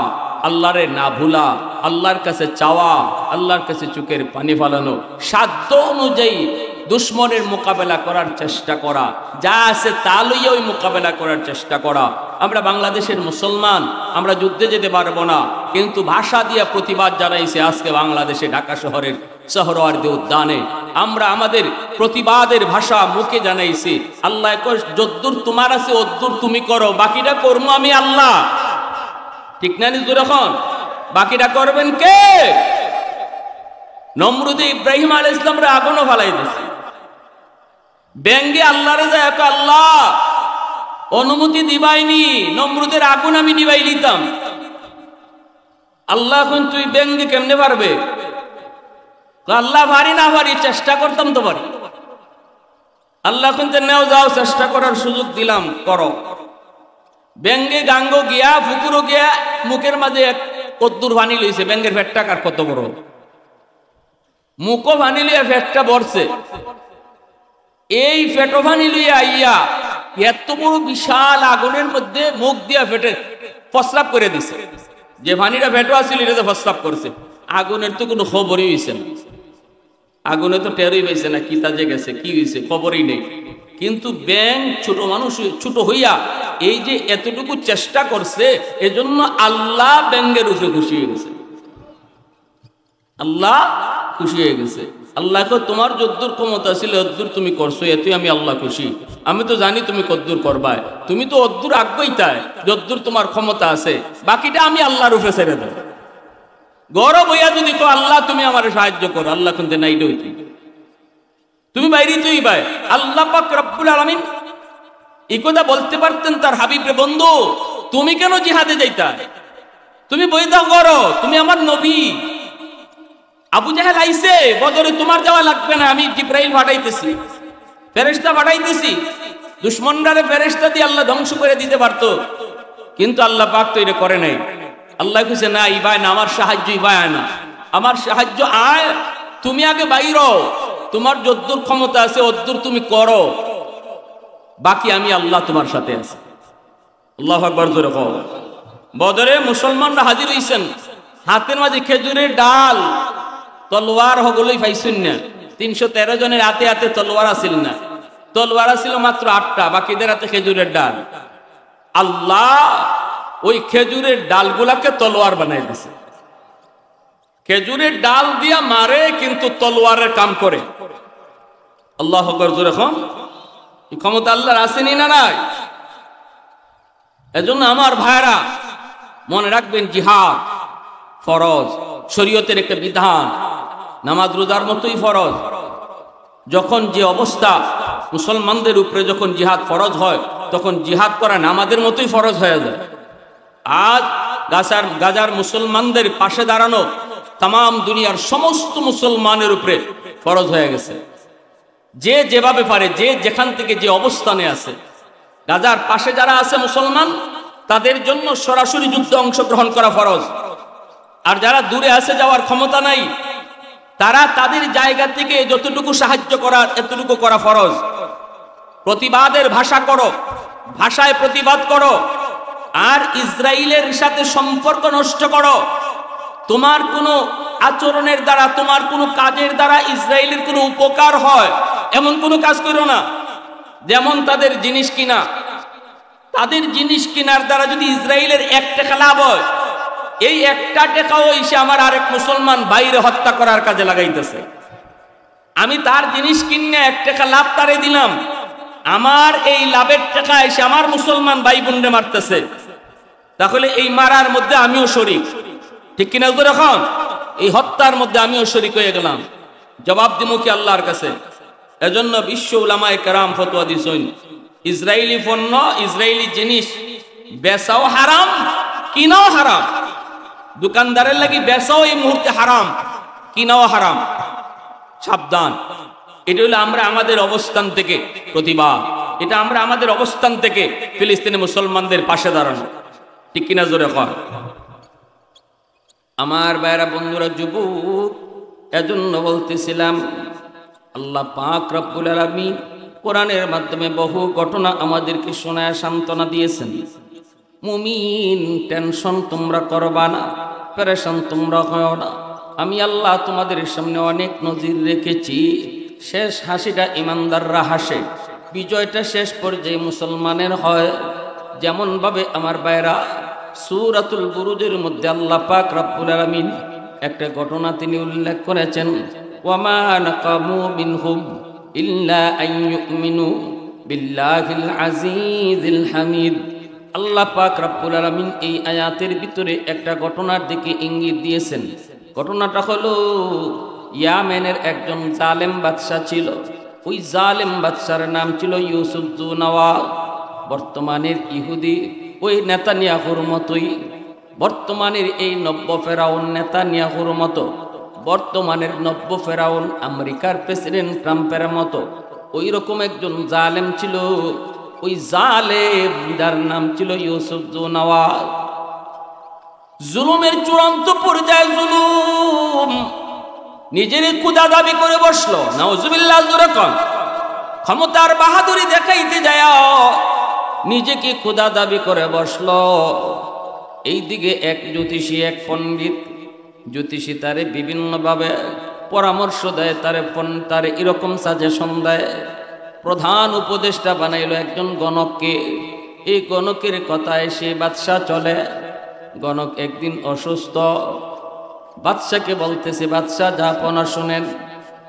S1: আল্লাহরে না ভুলা, আল্লাহর কাছে চাওয়া, আল্লাহর কাছে চোখের পানি ফালানো, সাধ্য অনুযায়ী দুশ্মনের মোকাবেলা করার চেষ্টা করা, যা আছে তা লইয়া ওই মোকাবেলা করার চেষ্টা করা। আমরা বাংলাদেশের মুসলমান, আমরা যুদ্ধে যেতে পারবো না, কিন্তু ভাষা দিয়া প্রতিবাদ জানাইছে। আজকে বাংলাদেশে ঢাকা শহরের সোহরাওয়ার্দী উদ্যানে আমরা আমাদের প্রতিবাদের ভাষা মুখে জানাইছি। আল্লাহ যদ্দূর তোমার আছে অদ্দূর তুমি করো, বাকিটা করবো আমি আল্লাহ। ঠিক না? নিজুর এখন বাকিটা করবেন কে? নমরুদে ইব্রাহিম আলাইহিস সালামরে আগুনও ফালাই দিয়েছে, ব্যঙ্গে আল্লাহরে যায়, আল্লাহ অনুমতি দিবাইনি, নমরুদের আগুন আমি নিবাই নিতাম। আল্লাহ এখন তুই ব্যঙ্গে কেমনে পারবে? আল্লাহ ভারী না ভারী, চেষ্টা করতাম তো পারি। আল্লাহ এখন নেও, যাও, চেষ্টা করার সুযোগ দিলাম, করো। ব্যঙ্গে গাঙ্গ গিয়া, ফুকুরও গিয়া, মুখের মাঝে কদ্দুর ভানি লইছে। ব্যঙ্গের ফেটটা কার কত বড়, মুখও ভানি লইয়া ফেটটা বড়ছে। এই ফেটো ভানি লইয়া আইয়া এত বড় বিশাল আগুনের মধ্যে মুখ দিয়া ফেটে প্রস্রাব করে দিছে। যে ভানিটা ফেটো আসছিল এটা প্রস্রাব করছে। আগুনের তো কোনো খবরই হয়েছে না, আগুনে তো টেরই পাইছে না কি তাজে গেছে, কি হয়েছে খবরই নেই। কিন্তু ব্যাং ছোট মানুষ, ছোট হইয়া এই যে এতটুকু চেষ্টা করছে, এজন্য আল্লাহ ব্যাঙ্গের উপরে খুশি হয়ে গেছে। আল্লাহ খুশি হয়ে গেছে। আল্লাহকে তোমার যদ্দূর ক্ষমতা ছিল অদ্দূর তুমি করছো, এতে আমি আল্লাহ খুশি। আমি তো জানি তুমি কদ্দূর করবাই, তুমি তো অদ্দূর আগ্রহী তাই যদ্দূর তোমার ক্ষমতা আছে, বাকিটা আমি আল্লাহর উপরে ছেড়ে দেব। গৌরব হইয়া যদি তো আল্লাহ তুমি আমার সাহায্য করো, আল্লাহ কিন্তু নাই ডইতি। তুমি বাইরে তুই ভাই। আল্লাহ পাক রব্বুল আলামিন এই কথা বলতে পারতেন তার হাবিবরে, বন্ধু তুমি কেন জিহাদে যাইতা, তুমি বৈধা করো, তুমি আমার নবী। আবু জাহেল আইছে বদরে, তোমার যাওয়া লাগবে না, আমি জিব্রাইল পাঠাইতেছি, ফেরেশতা পাঠাইতেছি। দুশমনরারে ফেরেশতা দিয়ে আল্লাহ ধ্বংস করে দিতে পারতো, কিন্তু আল্লাহ পাক তো এটা করে নাই। আল্লাহ কইছে না ইবাই না, আমার সাহায্য ইবাই না, আমার সাহায্য আয়, তুমি আগে বাইরো, তোমার যদ্দুর ক্ষমতা আছে অদ্দুর তুমি করো, বাকি আমি আল্লাহ তোমার সাথে আছি। আল্লাহু আকবার জোরে কও। বদরে মুসলমানরা হাজির হইছেন, হাতের মাঝে খেজুরের ডাল, তলোয়ার হগলই পাইছেন না। 313 জনের হাতে হাতে তলোয়ার আছিল না, তলোয়ার ছিল মাত্র 8টা, বাকিদের হাতে খেজুরের ডাল। আল্লাহ ওই খেজুরের ডালগুলাকে তলোয়ার বানাই দিয়েছে। খেজুরের ডাল দিয়া মারে কিন্তু তলোয়ারের কাম করে। আল্লাহু আকবার জোরে কও। এই ক্ষমতা আল্লাহর আসেনি না নাই? এজন্য আমার ভাইরা মনে রাখবেন, জিহাদ ফরজ, শরীয়তের একটা বিধান, নামাজ রোজার মতোই ফরজ। যখন যে অবস্থা মুসলমানদের উপরে যখন জিহাদ ফরজ হয়, তখন জিহাদ করা নামাজের মতোই ফরজ হয়ে যায়। আজ গাজার মুসলমানদের পাশে দাঁড়ানো তাম দুনিয়ার সমস্ত মুসলমানের উপরে ফরজ হয়ে গেছে। যে যেভাবে পারে, যে যেখান থেকে যে অবস্থানে আছে, গাজার পাশে যারা আছে মুসলমান, তাদের জন্য সরাসরি যুদ্ধে অংশগ্রহণ করা ফরজ। আর যারা দূরে আছে, যাওয়ার ক্ষমতা নাই, তারা তাদের জায়গা থেকে যতটুকু সাহায্য করার এতটুকু করা ফরজ। প্রতিবাদের ভাষা করো, ভাষায় প্রতিবাদ করো, আর ইসরায়েলের সাথে সম্পর্ক নষ্ট করো। তোমার কোনো আচরণের দ্বারা, তোমার কোনো কাজের দ্বারা ইসরায়েলের কোনো উপকার হয় এমন কোনো কাজ করো না। যেমন তাদের জিনিস কিনা, তাদের জিনিস কেনার দ্বারা যদি ইসরায়েলের 1 টাকা লাভ হয়, এই 1টা টাকাও এসে আমার আরেক মুসলমান বাইরে হত্যা করার কাজে লাগাইতেছে। আমি তার জিনিস কিনে 1 টাকা লাভ তারে দিলাম, আমার এই লাভের টাকা এসে আমার মুসলমান ভাই বোনরে মারতেছে, তাহলে এই মারার মধ্যে আমিও শরীক, ঠিক কিনা? এখন এই হত্যার মধ্যে আমিও শরীক হয়ে গেলাম, জবাব দিব কি আল্লাহর কাছে? এজন্য বিশ্ব উলামায়ে কেরাম ফতোয়া দিছেন, ইসরায়েলি পণ্য, ইসরায়েলি জিনিস বেচাও হারাম, কিনাও হারাম। দোকানদারের লাগি বেচাও এই মুহূর্তে হারাম, কিনাও হারাম। সাবধান। এটা হলো আমরা আমাদের অবস্থান থেকে প্রতিবাদ, এটা আমরা আমাদের অবস্থান থেকে ফিলিস্তিনি মুসলমানদের পাশে দাঁড়ানো, ঠিক কিনা? জোরে কর। আমার ভাইরা বন্ধুরা, যুবক, এজন্য বলতেছিলাম, আল্লাহ পাক রব্বুল আলামিন কোরআনের মাধ্যমে বহু ঘটনা আমাদেরকে শোনায় সান্ত্বনা দিয়েছেন। মুমিন, টেনশন তোমরা করবা না, পেরেশান তোমরা হয় না। আমি আল্লাহ তোমাদের সামনে অনেক নজির রেখেছি। শেষ হাসিটা ইমানদাররা হাসে, বিজয়টা শেষ পর্যায়ে মুসলমানের হয়। যেমন ভাবে আমার ভাইরা, সূরাতুল বুরুজের মধ্যে আল্লাহ পাক রব্বুল আলামিন একটা ঘটনা তিনি উল্লেখ করেছেন, ওয়ামা নাকামু মিনহুম ইল্লা আন ইউমিনু বিল্লাহিল আজিজিল হামিদ। আল্লাহ পাক রব্বুল আলামিন এই আয়াতের ভিতরে একটা ঘটনার দিকে ইঙ্গিত দিয়েছেন। ঘটনাটা হলো, ইয়ামেনের একজন জালেম বাদশা ছিল। ওই জালেম বাদশার নাম ছিল ইউসুফ যু নওয়াব। বর্তমানের ইহুদি ওই নেতানিয়াহুর মতোই, বর্তমানের এই নব্য ফেরাউন নেতানিয়াহুর মতো, বর্তমানের নব্য ফেরাউন আমেরিকার প্রেসিডেন্ট ট্রাম্পের মতো ওই রকম একজন জালেম ছিল। ওই জালেম যার নাম ছিল ইউসুফ যু নওয়াব। জুলুমের চূড়ান্ত পর্যায়ে জুলুম, নিজের খোদা দাবি করে বসলো। নাউজুবিল্লাহ, জোরে কন। ক্ষমতার বাহাদুরি দেখাইতে যায় নিজেকে খোদা দাবি করে বসলো। এইদিকে এক জ্যোতিষী, এক পণ্ডিত, জ্যোতিষী তারে বিভিন্নভাবে পরামর্শ দেয়, তারে এরকম সাজেশন দেয়। প্রধান উপদেষ্টা বানাইল একজন গণককে। এই গণকের কথায় সে বাদশা চলে। গণক একদিন অসুস্থ, বাদশাকে বলতেছে, বাদশা যাপনা শুনেন,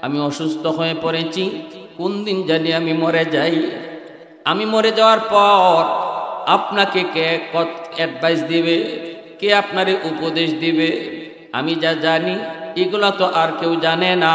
S1: আমি অসুস্থ হয়ে পড়েছি, কোন দিন জানি আমি মরে যাই। আমি মরে যাওয়ার পর আপনাকে কে অ্যাডভাইস দিবে, কে আপনারে উপদেশ দিবে? আমি যা জানি এগুলা তো আর কেউ জানে না।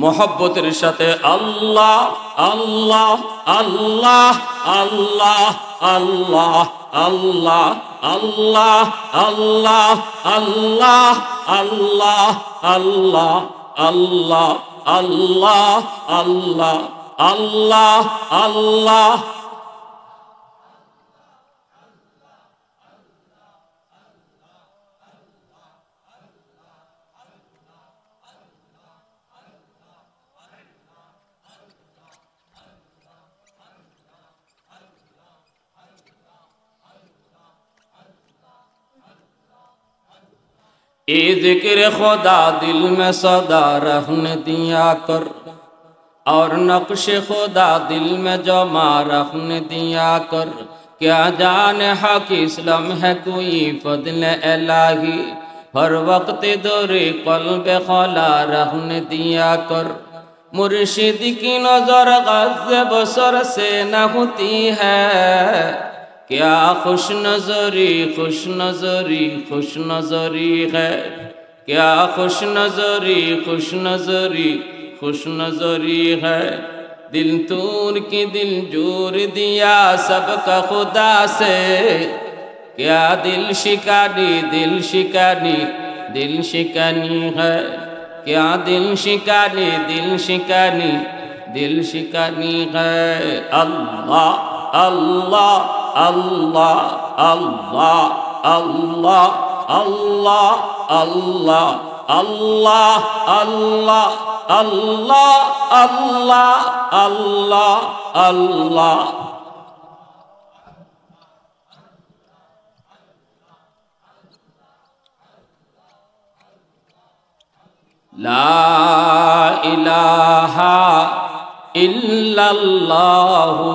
S1: মোহব্বতের সাথে আল্লাহ আল্লাহ আল্লাহ আল্লাহ আল্লাহ আল্লাহ আল্লাহ আল্লাহ আল্লাহ আল্লাহ আল্লাহ আল্লাহ আল্লাহ আল্লাহ আল্লাহ আল্লাহ ए जिक्र खुदा दिल में सदा रहने दिया कर और नक्श खुदा दिल में जमा रखने दिया कर क्या जाने हक इस्लाम है कोई फضل इलाही हर वक्त दौरे क़ल्ब खला रहने दिया कर मुर्शिद की नजर ग़ज़ बसर से न होती है क्या खुश नजरी है क्या खुश नजरी है दिल तूर की दिल जोर दिया सबका खुदा से क्या दिल शिकानी है क्या दिल शिकानी है अल्लाह अल्लाह अल्लाह अल्लाह अल्लाह अल्लाह अल्लाह अल्लाह अल्लाह अल्लाह अल्लाह अल्लाह अल्लाह ला इलाहा इल्लल्लाहु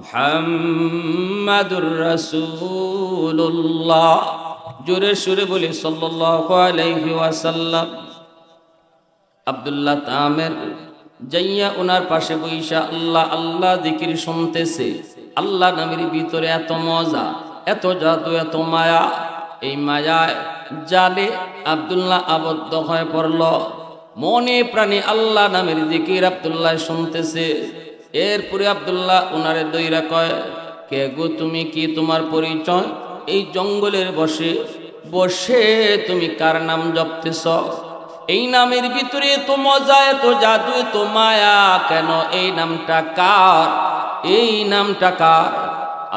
S1: मुहम्मदुर रसूलुल्लाह जोरे सुरे बोले सल्लल्लाहु अलैहि वसल्लम আব্দুল্লাহ তামের যাইয়া ওনার পাশে বইসা আল্লাহ আল্লাহ জিকির শুনতেছে। আল্লাহ নামের ভিতরে এত মজা, এত জাদু, এত মায়া। এই মায়ায় জালে আব্দুল্লাহ আবদ্ধ হয়ে পড়ল। মনে প্রাণে আল্লাহ নামের জিকির আব্দুল্লাহ শুনতেছে। এরপরে আব্দুল্লাহ ওনারে দইরা কয়, কে গো তুমি, কি তোমার পরিচয়? এই জঙ্গলের বসে বসে তুমি কার নাম জপতেছ? এই নামের ভিতরে এত মজা, এত জাদু, এত মায়া কেন? এই নামটা কার? এই নামটা কার?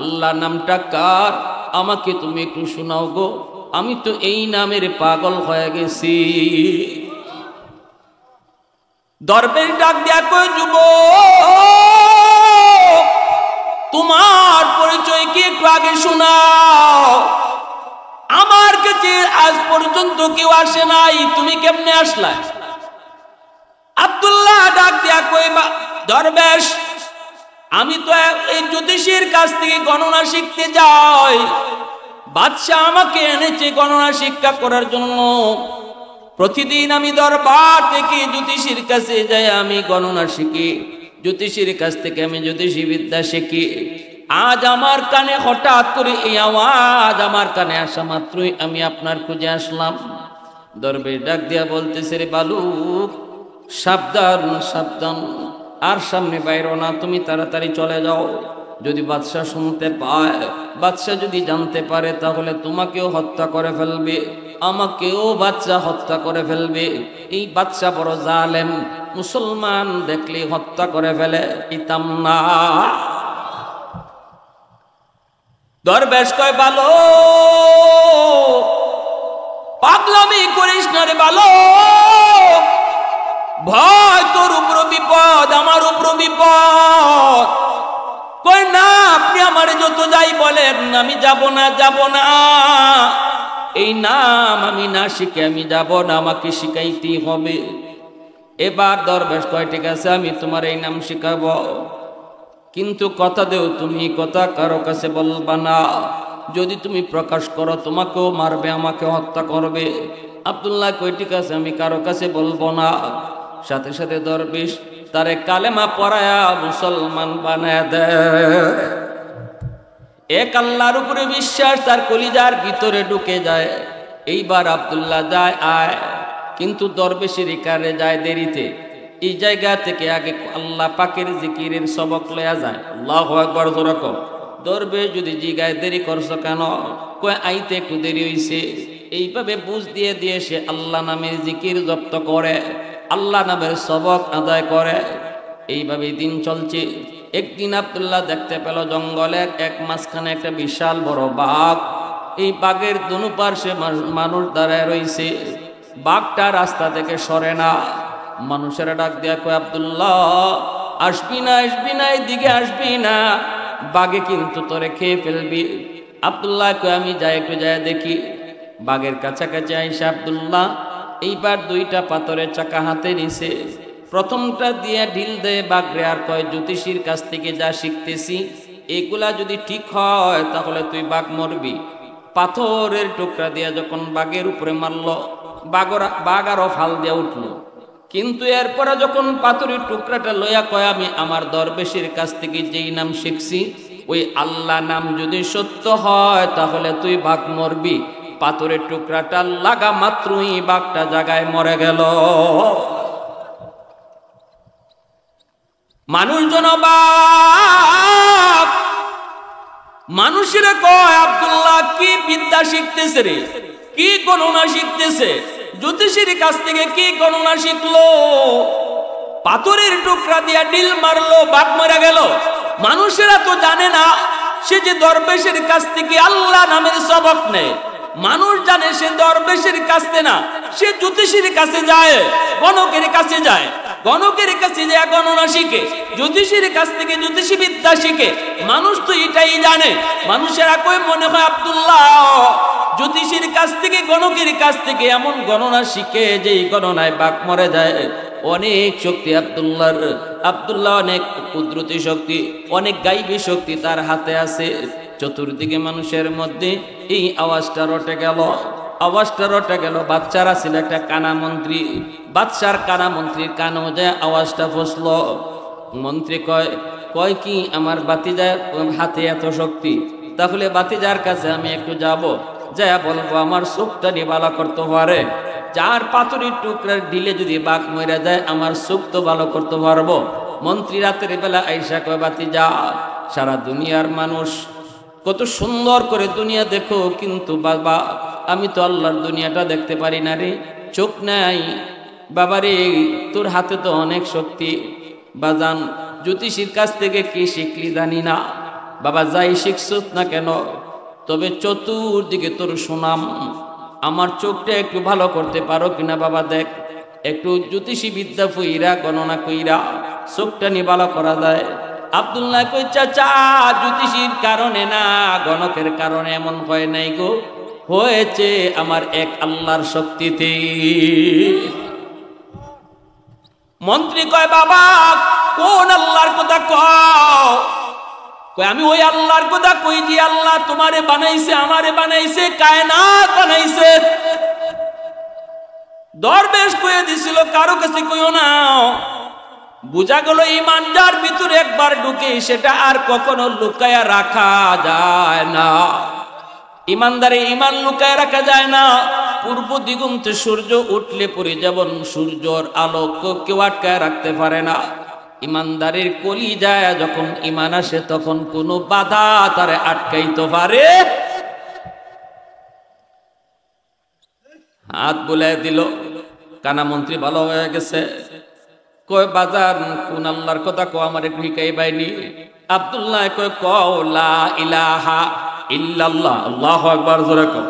S1: আল্লাহ নামটা কার? আমাকে তুমি একটু শোনাও গো, আমি তো এই নামের পাগল হয়ে গেছি। দরবেশ ডাক দিয়া কই, যুবক তোমার পরিচয় কি একটু আগে শোনাও। আমার কাছে আজ পর্যন্ত কেউ আসে নাই, তুমি কেমনে আসলা? আব্দুল্লাহ ডাক দিয়া কই, দরবেশ আমি তো এই জ্যোতিষীর কাছ থেকে গণনা শিখতে যাই। বাদশাহ আমাকে এনেছে গণনা শিক্ষা করার জন্য। প্রতিদিন আমি দরবার থেকে জ্যোতিষীর কাছে যাই, আমি গণনা শিখি। জ্যোতিষীর কাছ থেকে আমি জ্যোতিষী বিদ্যা শিখি। আজ আমার কানে হঠাৎ করে এই আওয়াজ আমার কানে আসা মাত্রই আমি আপনার খুঁজে আসলাম। দরবেশ ডাক দিয়া বলতেছে, রে বালক, সাবধান সাবধান, আর সামনে বাইরো না, তুমি তাড়াতাড়ি চলে যাও। যদি বাদশাহ শুনতে পায়, বাদশাহ যদি জানতে পারে, তাহলে তোমাকেও হত্যা করে ফেলবে, আমাকেও বাদশাহ হত্যা করে ফেলবে। এই বাদশাহ বড় জালেম, মুসলমান দেখলে হত্যা করে ফেলে, ইতাম না। দরবেশ কয়, ভালো পাগলামি করিস না রে ভালো, ভয় তোর উপর বিপদ, আমার উপর বিপদ। কই না, আপনি আমার যত যাই বলেন আমি যাব না, যাব না। এই নাম আমি না শিখে আমি যাব না, আমাকে শিখাইতেই হবে। এবার দরবেশ কয়, ঠিক আছে আমি তোমার এই নাম শিখাবো, কিন্তু কথা দেও তুমি কথা কারো কাছে বলবা না। যদি তুমি প্রকাশ করো তোমাকেও মারবে, আমাকে হত্যা করবে। আব্দুল্লাহ কই, ঠিক আছে আমি কারো কাছে বলবো না। সাথে সাথে দরবেশ তারে কালেমা পড়ায়া মুসলমান বানায় দেয়। এক আল্লাহর উপরে বিশ্বাস তার কলিজার ভিতরে ঢুকে যায়। এইবার আব্দুল্লাহ যায় আয়, কিন্তু দরবেশের কারে যায় দেরিতে। এই জায়গা থেকে আগে আল্লাহ পাকের জিকিরের সবক লয়া যায়। আল্লাহু আকবার জোরে কও। দরবেশ যদি জিগায় দেরি করছো কেন, কয় আইতে একটু দেরি হইছে। এইভাবে বুঝ দিয়ে দিয়ে সে আল্লাহ নামের জিকির জপ্ত করে, আল্লাহ নামের সবক আদায় করে। এইভাবে দিন চলছে। একদিন আব্দুল্লাহ দেখতে পেল জঙ্গলের এক মাঝখানে একটা বিশাল বড় বাঘ। এই বাঘের দুনো পার্শ্বে মানুষ দাঁড়ায় রয়েছে। বাঘটা রাস্তা থেকে সরে না। মানুষেরা ডাক দেয়া কয়, আব্দুল্লাহ আসবি না, আসবি না, এদিকে আসবি না, বাঘে কিন্তু তোরে খেয়ে ফেলবি। আব্দুল্লাহ কয় আমি যাই, একটু যাই দেখি। বাঘের কাছাকাছি আইসা আব্দুল্লাহ এইবার দুইটা পাথরের চাকা হাতে নিছে। প্রথমটা দিয়ে ঢিল দেয় বাঘরে, আর কয় জ্যোতিষীর কাছ থেকে যা শিখতেছি এগুলা যদি ঠিক হয় তাহলে তুই বাঘ মরবি। পাথরের টুকরা দিয়া যখন বাঘের উপরে মারল, বাঘ আরো ফাল দিয়া উঠল। কিন্তু এরপরে যখন পাথরের টুকরাটা লইয়া কয় আমি আমার দরবেশের কাছ থেকে যেই নাম শিখছি ওই আল্লাহ নাম যদি সত্য হয় তাহলে তুই বাঘ মরবি, পাথরের টুকরাটা লাগা মাত্রই বাঘটা জায়গায় মরে গেল। মানুষজন বাঘ মানুষেরা কয় আব্দুল্লাহ কি বিদ্যা শিখতেছে রে, কি গণনা শিখতেছে, জ্যোতিষীর কাছ থেকে কি গণনা শিখলো? পাথরের টুকরা দিয়া ডিল মারলো, বাঘ মরে গেল। মানুষেরা তো জানে না সে যে দরবেশের কাছ থেকে আল্লাহ নামের সবক নেয়। মানুষ জানে সে দরবেশের কাছে না, সে জ্যোতিষীর কাছে যায়, গণকের কাছে যায়, গণকের কাছে যায় গণনা শিখে, জ্যোতিষীর কাছ থেকে জ্যোতিষী বিদ্যা শিখে। মানুষ তো এটাই জানে। মানুষেরা কই মনে হয় আব্দুল্লাহ জ্যোতিষীর কাছ থেকে গণকের কাছ থেকে এমন গণনা শিখে যে এই গণনায় বাঘ মরে যায়। অনেক শক্তি আব্দুল্লাহ অনেক কুদরতি শক্তি, অনেক গাইবী শক্তি তার হাতে আছে। চতুর্দিকে মানুষের মধ্যে এই আওয়াজটা রটে গেল, আওয়াজটা রটে গেল। বাচ্চারা ছিল একটা কানা মন্ত্রী, বাদশার কানা মন্ত্রীর কানেও যায় আওয়াজটা ফসল। মন্ত্রী কয় কি আমার বাতিজার হাতে এত শক্তি, তাহলে বাতিজার কাছে আমি একটু যাব, যা বলবো আমার চোখটা নিবালা করতে পারে। যার পাথরের টুকরার ঢিলে যদি বাঘ মরে যায় আমার চোখ তো ভালো করতে পারবো। মন্ত্রী রাতের বেলা আইসা কয় বাতিজা, সারা দুনিয়ার মানুষ কত সুন্দর করে দুনিয়া দেখো, কিন্তু বাবা আমি তো আল্লাহর দুনিয়াটা দেখতে পারি না রে, চোখ নাই। বাবারে তোর হাতে তো অনেক শক্তি। বাজান জ্যোতিষীর কাছ থেকে কি শিখলি জানি না, বাবা যাই শিখছ না কেন, তবে চতুর্দিকে তোর সুনাম, আমার চোখটা একটু ভালো করতে পারো কিনা বাবা দেখ। একটু জ্যোতিষী বিদ্যা কইরা গণনা কইরা চোখটা নিয়ে ভালো করা যায়। আব্দুল্লাহ কই চাচা জ্যোতিষীর কারণে না, গণকের কারণে এমন হয় নাই গো, হয়েছে আমার এক আল্লাহর শক্তিতে। মন্ত্রী কয় বাবা কোন আল্লাহর কথা কও? কয় আমি ওই আল্লাহর কথা কই যে আল্লাহ তোমারে বানাইছে, আমারে বানাইছে, কায়নাত বানাইছে। দরবেশ কয়ে দিছিল কারো কাছে কইও না। বুঝা গেল ঈমান যার ভিতরে একবার ঢুকে সেটা আর কখনো লুকায়া রাখা যায় না। ঈমানদারে ঈমান লুকায়া রাখা যায় না। পূর্ব দিগন্তে সূর্য উঠলে পরে যেমন সূর্যর আলোক কেউ আটকায় রাখতে পারে না, ঈমানদারের কলিজায় যখন ঈমান আসে তখন কোনো বাধা তারে আটকাইতে পারে। হাত বুলায় দিল, কানা মন্ত্রী ভালো হয়ে গেছে। কয় বাজার কোন আল্লাহর কথা কো আমার একটু শিখাই বাইনি। আব্দুল্লাহ কয় কও লা ইলাহা ইল্লাল্লাহ, আল্লাহু আকবার জোরে কও।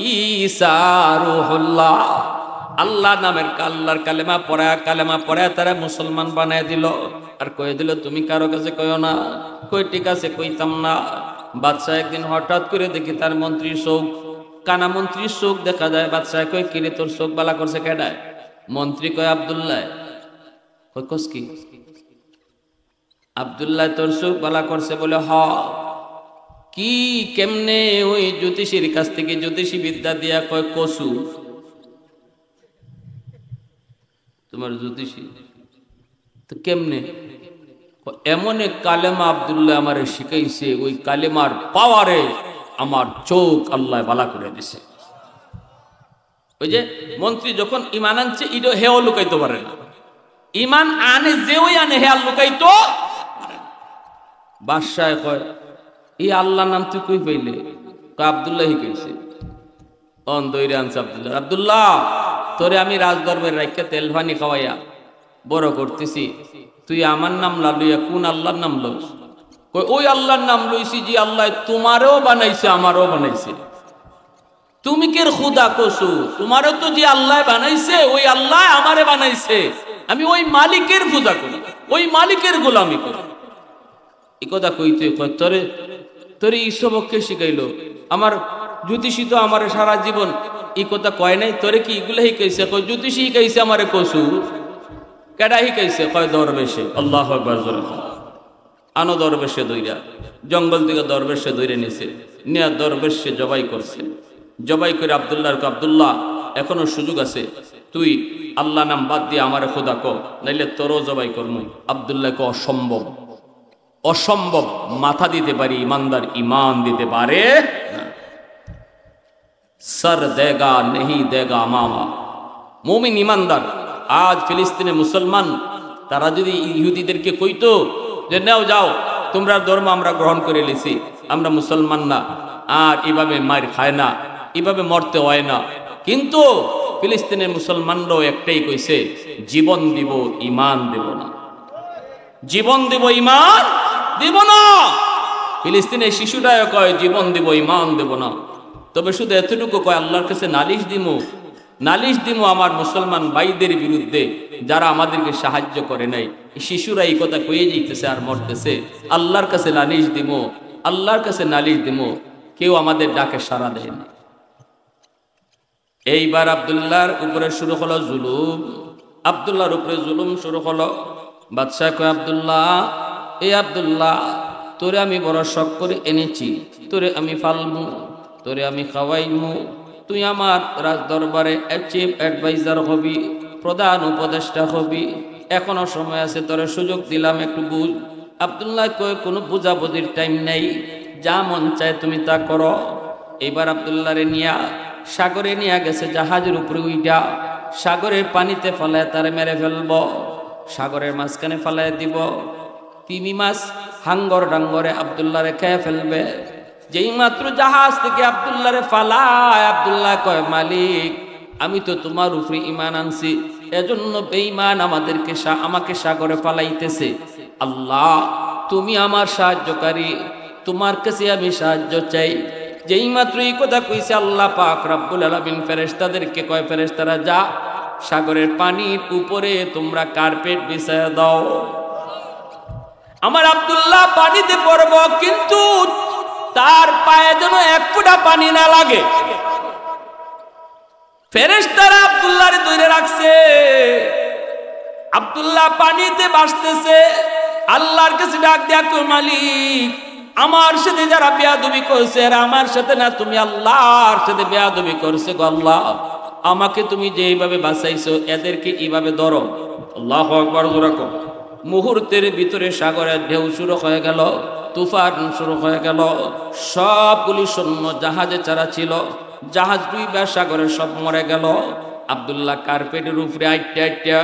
S1: ঈসা রূহুল্লাহ, আল্লাহ নামের আল্লাহর কালেমা পড়া তারা মুসলমান বানায় দিল। আর কয়ে দিল তুমি কারো কাছে কইও না। কই ঠিক আছে কইতাম না। বাদশাহ একদিন হঠাৎ করে দেখি তার মন্ত্রীর চোখ, কানা মন্ত্রীর চোখ দেখা যায়। বাদশাহ কই কিরে তোর চোখ বালা করছে কেডায়? মন্ত্রী কয় আব্দুল্লাহ। কই কস কি? আব্দুল্লাহ তোর চোখ বালা করছে বলে হ। কি কেমনে? ওই জ্যোতিষীর কাছ থেকে জ্যোতিষী বিদ্যা দিয়া। কয় কসু তোমার জ্যোতিষী তো কেমনে? এমন এক কালেমা আব্দুল্লাহ আমারে শিখাইছে, ওই কালেমার পাওয়ারে আমার চোখ আল্লাহ বালা করে দিছে। ওই যে মন্ত্রী যখন ঈমান আনছে ইডো হেও লুকাইতে পারে না। ইমান আনে যে ওই আনে হে আল্লাহ লুকাইতো বাদশাহ কয় এই আল্লাহর নাম তুই কই পাইলে? কয় আব্দুল্লাহই কইছে। অন দইরে আনছে আব্দুল্লাহ। আব্দুল্লাহ তোরে আমি রাজদরবারে রাইখা তেল পানি খাওয়াইয়া বড় করতেছি, তুই আমার নাম লালুইয়া কোন আল্লাহর নাম লইস? কই ওই আল্লাহর নাম লইছি যে আল্লাহ তোমারও বানাইছে আমারও বানাইছে। তুমি কের খুদা কসু? তোমারও তো যে আল্লাহ বানাইছে ওই আল্লাহ আমারে বানাইছে, আমি ওই মালিকের পূজা করি, ওই মালিকের গোলামি করি। এই কথা কইতে কয় তোরে তোরে ইসবকে শিখাইলো আমার জ্যোতিষী তো আমার সারা জীবন এই কথা কয় নাই, তোরে কি এগুলো শিখাইছে? কয় জ্যোতিষী শিখাইছে আমারে কসু। কেডা শিখাইছে? কয় দরবেশে। আল্লাহু আকবার জোরে আনো দরবেশে দইরা জঙ্গল থেকে দরবেশে দইরে নিছে, নিয়া দরবেশে জবাই করছে। জবাই করে আব্দুল্লাহর কয় আব্দুল্লাহ এখনো সুযোগ আছে, তুই আল্লাহ নাম বাদ দিয়ে আমারে খোদা কর, নাইলে তোরও জবাই করমু। আব্দুল্লাহ কয় অসম্ভব, অসম্ভব, মাথা দিতে পারি, ইমানদার ইমান দিতে পারে না। সর দেগা নেহি দেগা মামা। মুমিন ইমানদার আজ ফিলিস্তিনে মুসলমান তারা যদি ইহুদিদেরকে কইতো যে নাও যাও তোমরা ধর্ম আমরা গ্রহণ করে লিছি, আমরা মুসলমান না, আর এভাবে মার খায় না, এভাবে মরতে হয় না, কিন্তু ফিলিস্তিনের মুসলমানরাও একটাই কইছে জীবন দিব ইমান দেব না, জীবন দেব ইমান দেব না। ফিলিস্তিনের শিশুটাও কয় জীবন দেব ইমান দেব না। তবে শুধু এতটুকু কয় আল্লাহর কাছে নালিশ দিমু, নালিশ দিমু আমার মুসলমান ভাইদের বিরুদ্ধে যারা আমাদেরকে সাহায্য করে নাই। শিশুরা এই কথা কয়ে যাইতেছে আর মরতেছে, আল্লাহর কাছে নালিশ দিমু, আল্লাহর কাছে নালিশ দিমু, কেউ আমাদের ডাকে সাড়া দেয় না। এইবার আব্দুল্লাহর উপরে শুরু হলো জুলুম, আব্দুল্লাহর উপরে জুলুম শুরু হলো। বাদশাহ কয় আব্দুল্লাহ, এই আব্দুল্লাহ তোরে আমি বড় শখ করে এনেছি, তোরে আমি ফালমু, তোরে আমি খাওয়াইমু, তুই আমার রাজ দরবারে চিফ অ্যাডভাইজার হবি, প্রধান উপদেষ্টা হবি, এখনো সময় আছে, তোরে সুযোগ দিলাম, একটু বুঝ। আব্দুল্লাহ কয় কোনো বুঝাবুঝির টাইম নেই, যা মন চায় তুমি তা করো। এবার আব্দুল্লাহরে নিয়া সাগরে নিয়ে গেছে, জাহাজের উপরে উইটা সাগরের পানিতে ফেলায় তারে মেরে ফেলব, সাগরের মাঝখানে ফেলায় দিব। তিমি মাছ হাঙ্গর ডাঙ্গরে আব্দুল্লাহরে খেয়ে ফেলবে। যেই মাত্র জাহাজ থেকে আব্দুল্লাহরে ফালায়, আব্দুল্লাহ কয় মালিক আমি তো তোমার উপরে ইমান আনছি, এজন্য বেঈমান আমাকে সাগরে ফালাইতেছে। আল্লাহ তুমি আমার সাহায্যকারী, তোমার কাছে আমি সাহায্য চাই। যেই মাত্র এই কথা কইছে আল্লাহ পাক রব্বুল আলামিন ফেরেশতাদেরকে কয় ফেরেশতারা যা সাগরের পানির উপরে তোমরা কার্পেট বিছায়া দাও, আমার আব্দুল্লাহ পানিতে পড়ব, কিন্তু তার পায়ে যেন এক ফোঁটা পানি না লাগে। ফেরেশতারা আব্দুল্লাহরে ধরে রাখছে, আব্দুল্লাহ পানিতে ভাসতেছে। আল্লাহর কাছে ডাক দেয়া কই মালিক আমার সাথে যারা বেয়াদবি করছে এরা আমার সাথে না, তুমি আল্লাহর সাথে বেয়াদবি করছে গো আল্লাহ, আমাকে তুমি যেইভাবে বাঁচাইছো এদেরকে এইভাবে ধরো। আল্লাহু আকবার জোরে কও। মুহূর্তের ভিতরে সাগরের ঢেউ শুরু হয়ে গেল, তুফান শুরু হয়ে গেল, সবগুলি সৈন্য জাহাজে চারা ছিল, জাহাজ ডুইবা সাগরে সব মরে গেল। আব্দুল্লাহ কার্পেটের উপরে আইটা আইটা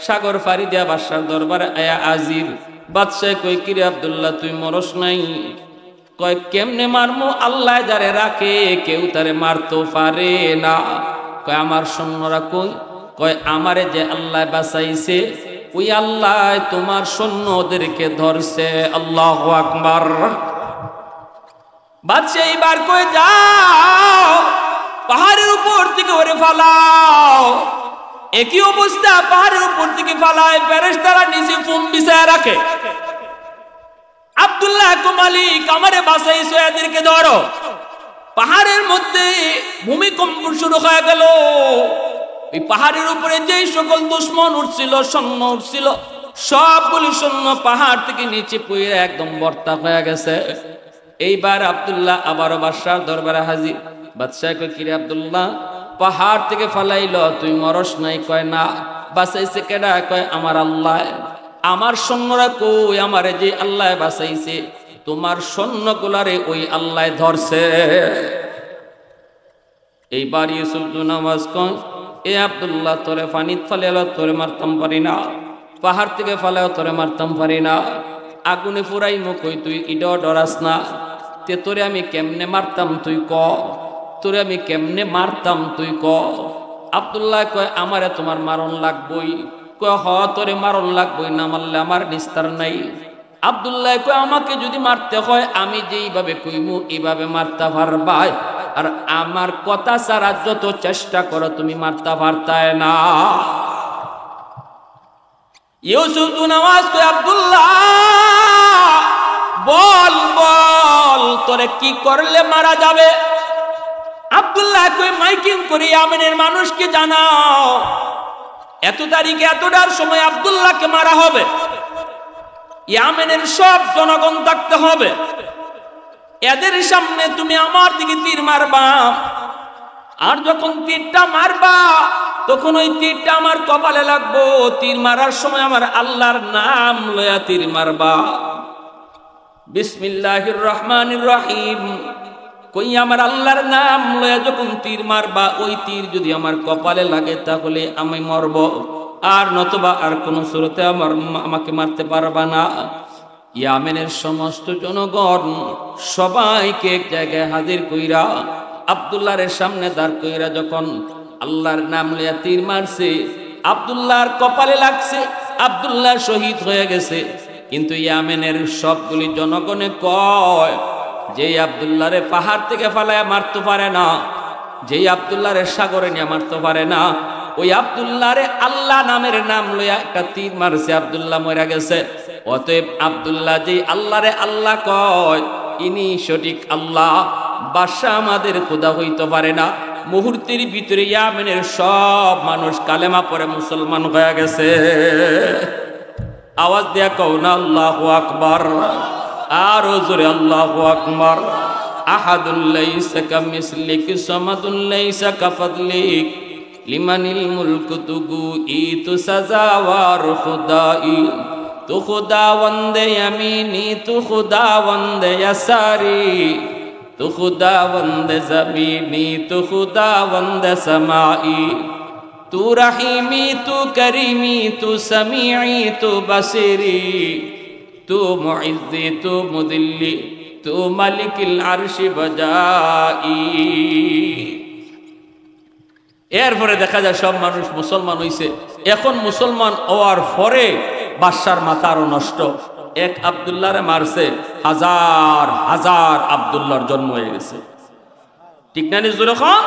S1: সাগর ফাড়ি দেয়া বাদশার দরবারে আয়া আজির। বাদশাহ কই কিরে আব্দুল্লাহ তুই মরস নাই? কয় কেমনে মারমু, আল্লাহ যারে রাখে কেউ তারে মারতে পারে না। কয় আমার সৈন্যরা কই? কয় আমারে যে আল্লাহ বাঁচাইছে ওই আল্লাহ তোমার সৈন্যদেরকে ধরছে। আল্লাহু আকবার। বাদশাহ এবার কই যাও পাহাড়ের উপর থেকে ওরে ফালাও। একই অবস্থা, পাহাড়ের উপর থেকে ফালায়, ফেরেশতারা নিচে ফুম বিছায়া রাখে। আব্দুল্লাহ কো মালিক আমারে বাঁচাইছো, এদেরকে ধরো। পাহাড়ের মধ্যে ভূমিকম্প শুরু হয়ে গেল। এই পাহাড়ের উপরে যেই সকল দুশমন উঠছিল, সৈন্য উঠছিল, সবগুলি সৈন্য পাহাড় থেকে নিচে পড়ে একদম বর্তা হয়ে গেছে। এইবার আব্দুল্লাহ আবারও বাদশার দরবারে হাজির। বাদশাহ কয় কিরে আব্দুল্লাহ পাহাড় থেকে ফালাইল, তুই মরস নাই? কয় না। বাঁচাইছে কেডা? কয় আমার আল্লাহ। আমার সৈন্যরা কই? আমারে যে আল্লাহ বাঁচাইছে, তোমার সৈন্যগুলারে ওই আল্লাহ ধরছে। এইবার ইউসুফ নামাজ কয় এ আব্দুল্লাহ তোরে পানিত ফালাইল, তোরে মারতাম পারি না, পাহাড় থেকে ফালাও তোরে মারতাম পারি না, আগুনে পুরাই মুখ হই তুই ইডো ডরাস না, তে তোরে আমি কেমনে মারতাম তুই ক, তোরে আমি কেমনে মারতাম তুই ক। আব্দুল্লাহ কয় আমারে তোমার মারণ লাগবই। কয় হ তোরে মারণ লাগবই, না মারলে আমার নিস্তার নাই। আব্দুল্লাহ কয় আমাকে যদি মারতে হয় আমি যেইভাবে কইমু এইভাবে মারতে পারবাই, আর আমার কথা ছাড়া যত চেষ্টা করো তুমি মারতে পারতায় না। ইউসুফ নওয়াজ কয় আব্দুল্লাহ বল বল তোরে কি করলে মারা যাবে। আব্দুল্লাহ কই মাইকিং করে ইয়ামেনের মানুষকে জানাও এত তারিখে এতটার সময় আব্দুল্লাহকে মারা হবে, ইয়ামেনের সব জনগণ থাকতে হবে, এদের সামনে তুমি আমার দিকে তীর মারবা, আর যখন তীরটা মারবা তখন ওই তীরটা আমার কপালে লাগবো, তীর মারার সময় আমার আল্লাহর নাম লয়া তীর মারবা। বিসমিল্লাহির রহমানির রহিম কই আমার আল্লাহর নাম লয়া যখন তীর মারবা, ওই তীর যদি আমার কপালে লাগে তাহলে আমি মরব, আর নতুবা আর কোন সুরতে আমাকে মারতে পারবা না। ইয়ামেনের সমস্ত জনগণ সবাইকে এক জায়গায় হাজির কইরা আব্দুল্লাহর সামনে দাঁড় কইরা যখন আল্লাহর নাম লয়া তীর মারছে, আব্দুল্লাহর কপালে লাগছে, আব্দুল্লাহ শহীদ হয়ে গেছে। কিন্তু ইয়ামেনের সবগুলি জনগণে কয় যে আব্দুল্লাহরে পাহাড় থেকে ফালায়া মারতে পারে না, যে আব্দুল্লাহরে সাগরে নিয়ে মারতে পারে না, ওই আব্দুল্লাহরে আল্লাহ নামের নাম লইয়া একটা তীর মারছে, আব্দুল্লাহ মরে গেছে। অতএব আব্দুল্লাহ যে আল্লাহরে আল্লাহ কয় ইনি সঠিক আল্লাহ, বাদশা আমাদের খোদা হইতে পারে না। মুহূর্তের ভিতরে ইয়ামেনের সব মানুষ কালেমা পড়ে মুসলমান হয়ে গেছে। আওয়াজ দিয়া কও না আল্লাহু আকবার, আর জোরে আল্লাহু আকবার। আহাদুল লাইসা কামিসলিক সামাদুল লাইসা কাফাদলিক লিমানিল মুলকু তুগু ইতু সাজাওয়ার খুদাই, তু খুদাওয়ান্দে ইয়ামিনি তু খুদাওয়ান্দে ইয়াসারি, তু খুদাওয়ান্দে জমিনি তু খুদাওয়ান্দে সামাই, তু রহিমি তু করিমি তু সামিঈ তু বসিরি, তু মুইজ্জি তু মুদিল্লি তু মালিকিল আরশি বজাই। এরপরে দেখা যায় সব মানুষ মুসলমান হইছে। এখন মুসলমান হওয়ার পরে বাদশার মাথা আরো নষ্ট। এক আব্দুল্লাহরে মারছে, হাজার হাজার আব্দুল্লাহর জন্ম হয়ে গেছে। ঠিক না নিজুর খান?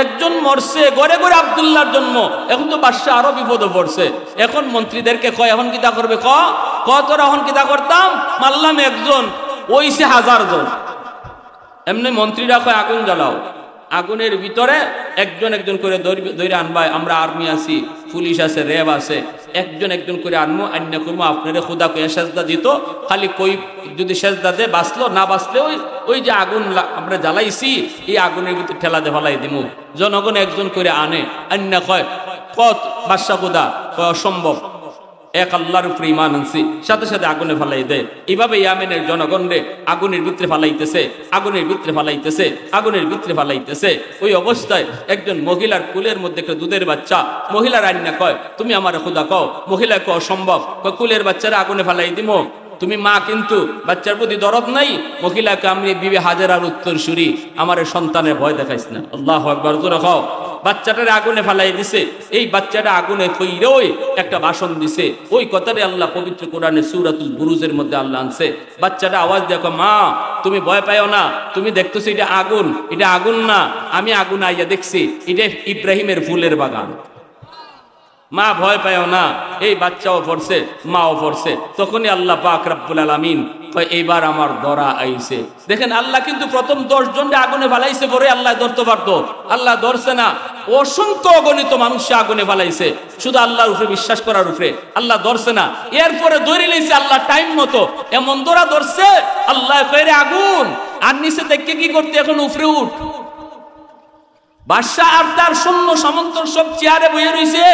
S1: একজন মরছে, গড়ে গড়ে আব্দুল্লাহর জন্ম। এখন তো বাদশা আরো বিপদে পড়ছে। এখন মন্ত্রীদেরকে কয় এখন কিতা করবে, ক তোরা এখন কিতা করতাম, মারলাম একজন, ওইছে হাজার জন। এমনি মন্ত্রীরা কয় আগুন জ্বালাও, আগুনের ভিতরে একজন একজন করে ধরে আনবাই, আমরা আর্মি আছি, পুলিশ আছে, র্যাব আছে, একজন একজন করে আনবো, আন্য করবো, আপনারা খুদা কয়ে সেজদা দিত, খালি কই যদি সেজদা দে বাঁচলো, না বাঁচলে ওই যে আগুন আমরা জ্বালাইছি এই আগুনের ভিতরে ঠেলা দে ফেলাই দিমু। জনগণ একজন করে আনে, আন্য কয় কত বাদশা খুদা, কয় অসম্ভব, এক আল্লাহর উপরে ঈমান আনছি, সাথে সাথে আগুনে ফালাই দেয়। এইভাবে ইয়ামেনের জনগণ রে আগুনের ভিতরে ফালাইতেছে, আগুনের ভিতরে ফালাইতেছে, আগুনের ভিতরে ফালাইতেছে। ওই অবস্থায় একজন মহিলার কুলের মধ্যে একটা দুধের বাচ্চা, মহিলার আইনা কয় তুমি আমার খুদা কও, মহিলা কয় অসম্ভব, কয় কুলের বাচ্চারা আগুনে ফালাই দিমো, তুমি মা কিন্তু বাচ্চার প্রতি দরদ নাই। মহিলাকে আমি বিবি হাজেরার উত্তর সুরি, আমার সন্তানের ভয় দেখাইস না। আল্লাহু আকবার, জোরে খাও। বাচ্চাটারে আগুনে ফালাই দিছে, এই বাচ্চাটা আগুনে কইরই একটা ভাষণ দিছে। ওই কথারে আল্লাহ পবিত্র কোরআনে সূরাতুল বুরুজের মধ্যে আল্লাহ আনছে। বাচ্চাটা আওয়াজ দেখো, মা তুমি ভয় পাইও না, তুমি দেখতেছো এটা আগুন, এটা আগুন না, আমি আগুন আইয়া দেখছি, এটা ইব্রাহিমের ফুলের বাগান। মা ভয় পাইও না। এই বাচ্চাও পড়ছে, মাও পড়ছে। তখনই আল্লাহ পাক রব্বুল আলামিন কয় এইবার আমার ধরা আইছে। দেখেন আল্লাহ কিন্তু প্রথম 10 জনকে আগুনে ফালাইছে, পরে আল্লাহ ধরতে পারতো, আল্লাহ ধরছে না। অসংখ্য অগণিত মানুষ আগুনে ফালাইছে, শুধু আল্লাহর উপরে বিশ্বাস করার উপরে, আল্লাহ ধরছে না। এরপরে ধরে নিয়েছে আল্লাহ টাইম মতো, এমন ধরা ধরছে আল্লাহ কইরে আগুন, আর নিচে দেখে কি করতে, এখন উপরে উঠ। বাদশা আর তার সৈন্য সামন্ত সব চেয়ারে বসে রয়েছে।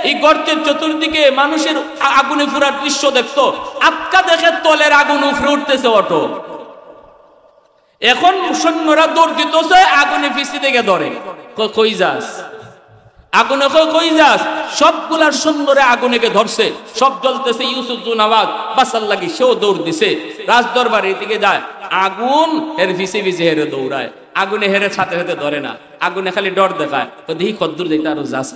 S1: এই গর্তের চতুর্দিকে মানুষের আগুনে পুরার দৃশ্য দেখতো, আটকা দেখে তলের আগুন উপরে উঠতেছে অটো। এখন সৈন্যরা দৌড় দিতেছে, আগুনে পিছিয়ে থেকে ধরে, কই যাস? আগুনে কই যাস? সবগুলার সুন্দরে আগুনেকে ধরছে, সব জ্বলতেছে। ইউসুফ জুন আওয়াজ বাসার লাগি সেও দৌড় দিছে, রাজদরবারের দিকে যায়। আগুন এর ভিসে ভিসে হেরে দৌড়ায়, আগুনে হেরে সাথে সাথে ধরে না, আগুনে খালি ডর দেখায়। তো দেখি কদ্দুর দেখতে আরো যাচ্ছে,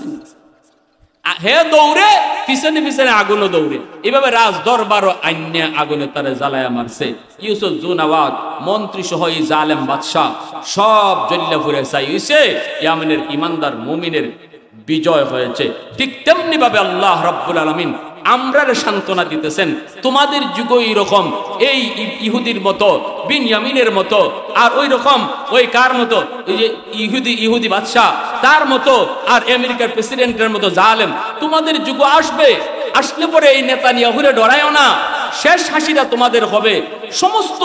S1: হে দৌড়ে পিছনে পিছনে আগুনও দৌড়ে। এভাবে রাজ দরবারও আইনে আগুনে তারে জ্বালায়া মারছে। ইউসুফ জুনাওয়াত মন্ত্রী সহ এই জালেম বাদশাহ সব জ্বল্লা ফুরে চাই হইছে। ইয়ামেনের ইমানদার মুমিনের বিজয় হয়েছে। ঠিক তেমনি ভাবে আল্লাহ রাব্বুল আলামিন আমরারে সান্ত্বনা দিতেছেন, তোমাদের যুগ এইরকম, এই ইহুদির মতো, বিনয়ামিনের মতো, আর ওই রকম ওই কার মতো, ওই যে ইহুদি বাদশাহ তার মতো, আর আমেরিকার প্রেসিডেন্টের মতো জালেম তোমাদের যুগ আসবে। আসলে পরে এই নেতানিয়াহুরে ডরায়ও না, শেষ হাসিটা তোমাদের হবে। সমস্ত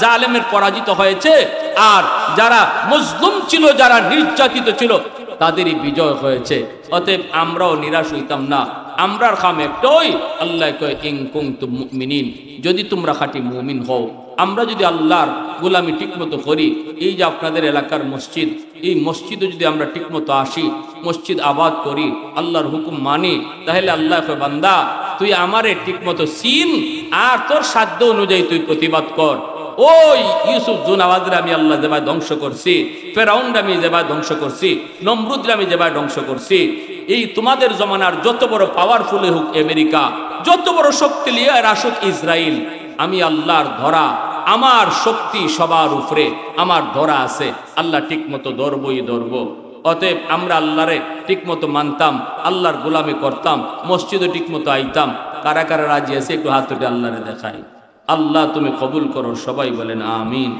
S1: জালেমের পরাজিত হয়েছে, আর যারা মজলুম ছিল, যারা নির্যাতিত ছিল, তাদেরই বিজয় হয়েছে। অতএব আমরাও নিরাশ হইতাম না। আমরার খাম একটাই, আল্লাহ কয় ইন কুনতুম মুমিনিন, যদি তোমরা খাঁটি মুমিন হও। আমরা যদি আল্লাহর গোলামি ঠিকমতো করি, এই যে আপনাদের এলাকার মসজিদ, এই মসজিদে যদি আমরা ঠিকমতো আসি, মসজিদ আবাদ করি, আল্লাহর হুকুম মানি, তাহলে আল্লাহ কয় বান্দা তুই আমারে ঠিকমতো চিন, আর তোর সাধ্য অনুযায়ী তুই প্রতিবাদ কর। ওই ইউসুফ জুনাওয়াদরে আমি আল্লাহ যেভাবে ধ্বংস করছি, ফেরাউনরে আমি যেভাবে ধ্বংস করছি, নমরুদরে আমি যেভাবে ধ্বংস করছি, এই তোমাদের জমানার যত বড় পাওয়ারফুল হোক আমেরিকা, যত বড় শক্তি লিয়ে আসুক ইসরায়েল, আমি আল্লাহর ধরা, আমার শক্তি সবার উপরে, আমার ধরা আছে। আল্লাহ ঠিক মতো ধরবই ধরব। অতএব আমরা আল্লাহরে ঠিক মতো মানতাম, আল্লাহর গোলামি করতাম, মসজিদও ঠিক মতো আইতাম। কারা কারা রাজি আছে একটু হাত তুলে আল্লাহরে দেখাই। আল্লাহ তুমি কবুল করো, সবাই বলেন আমিন।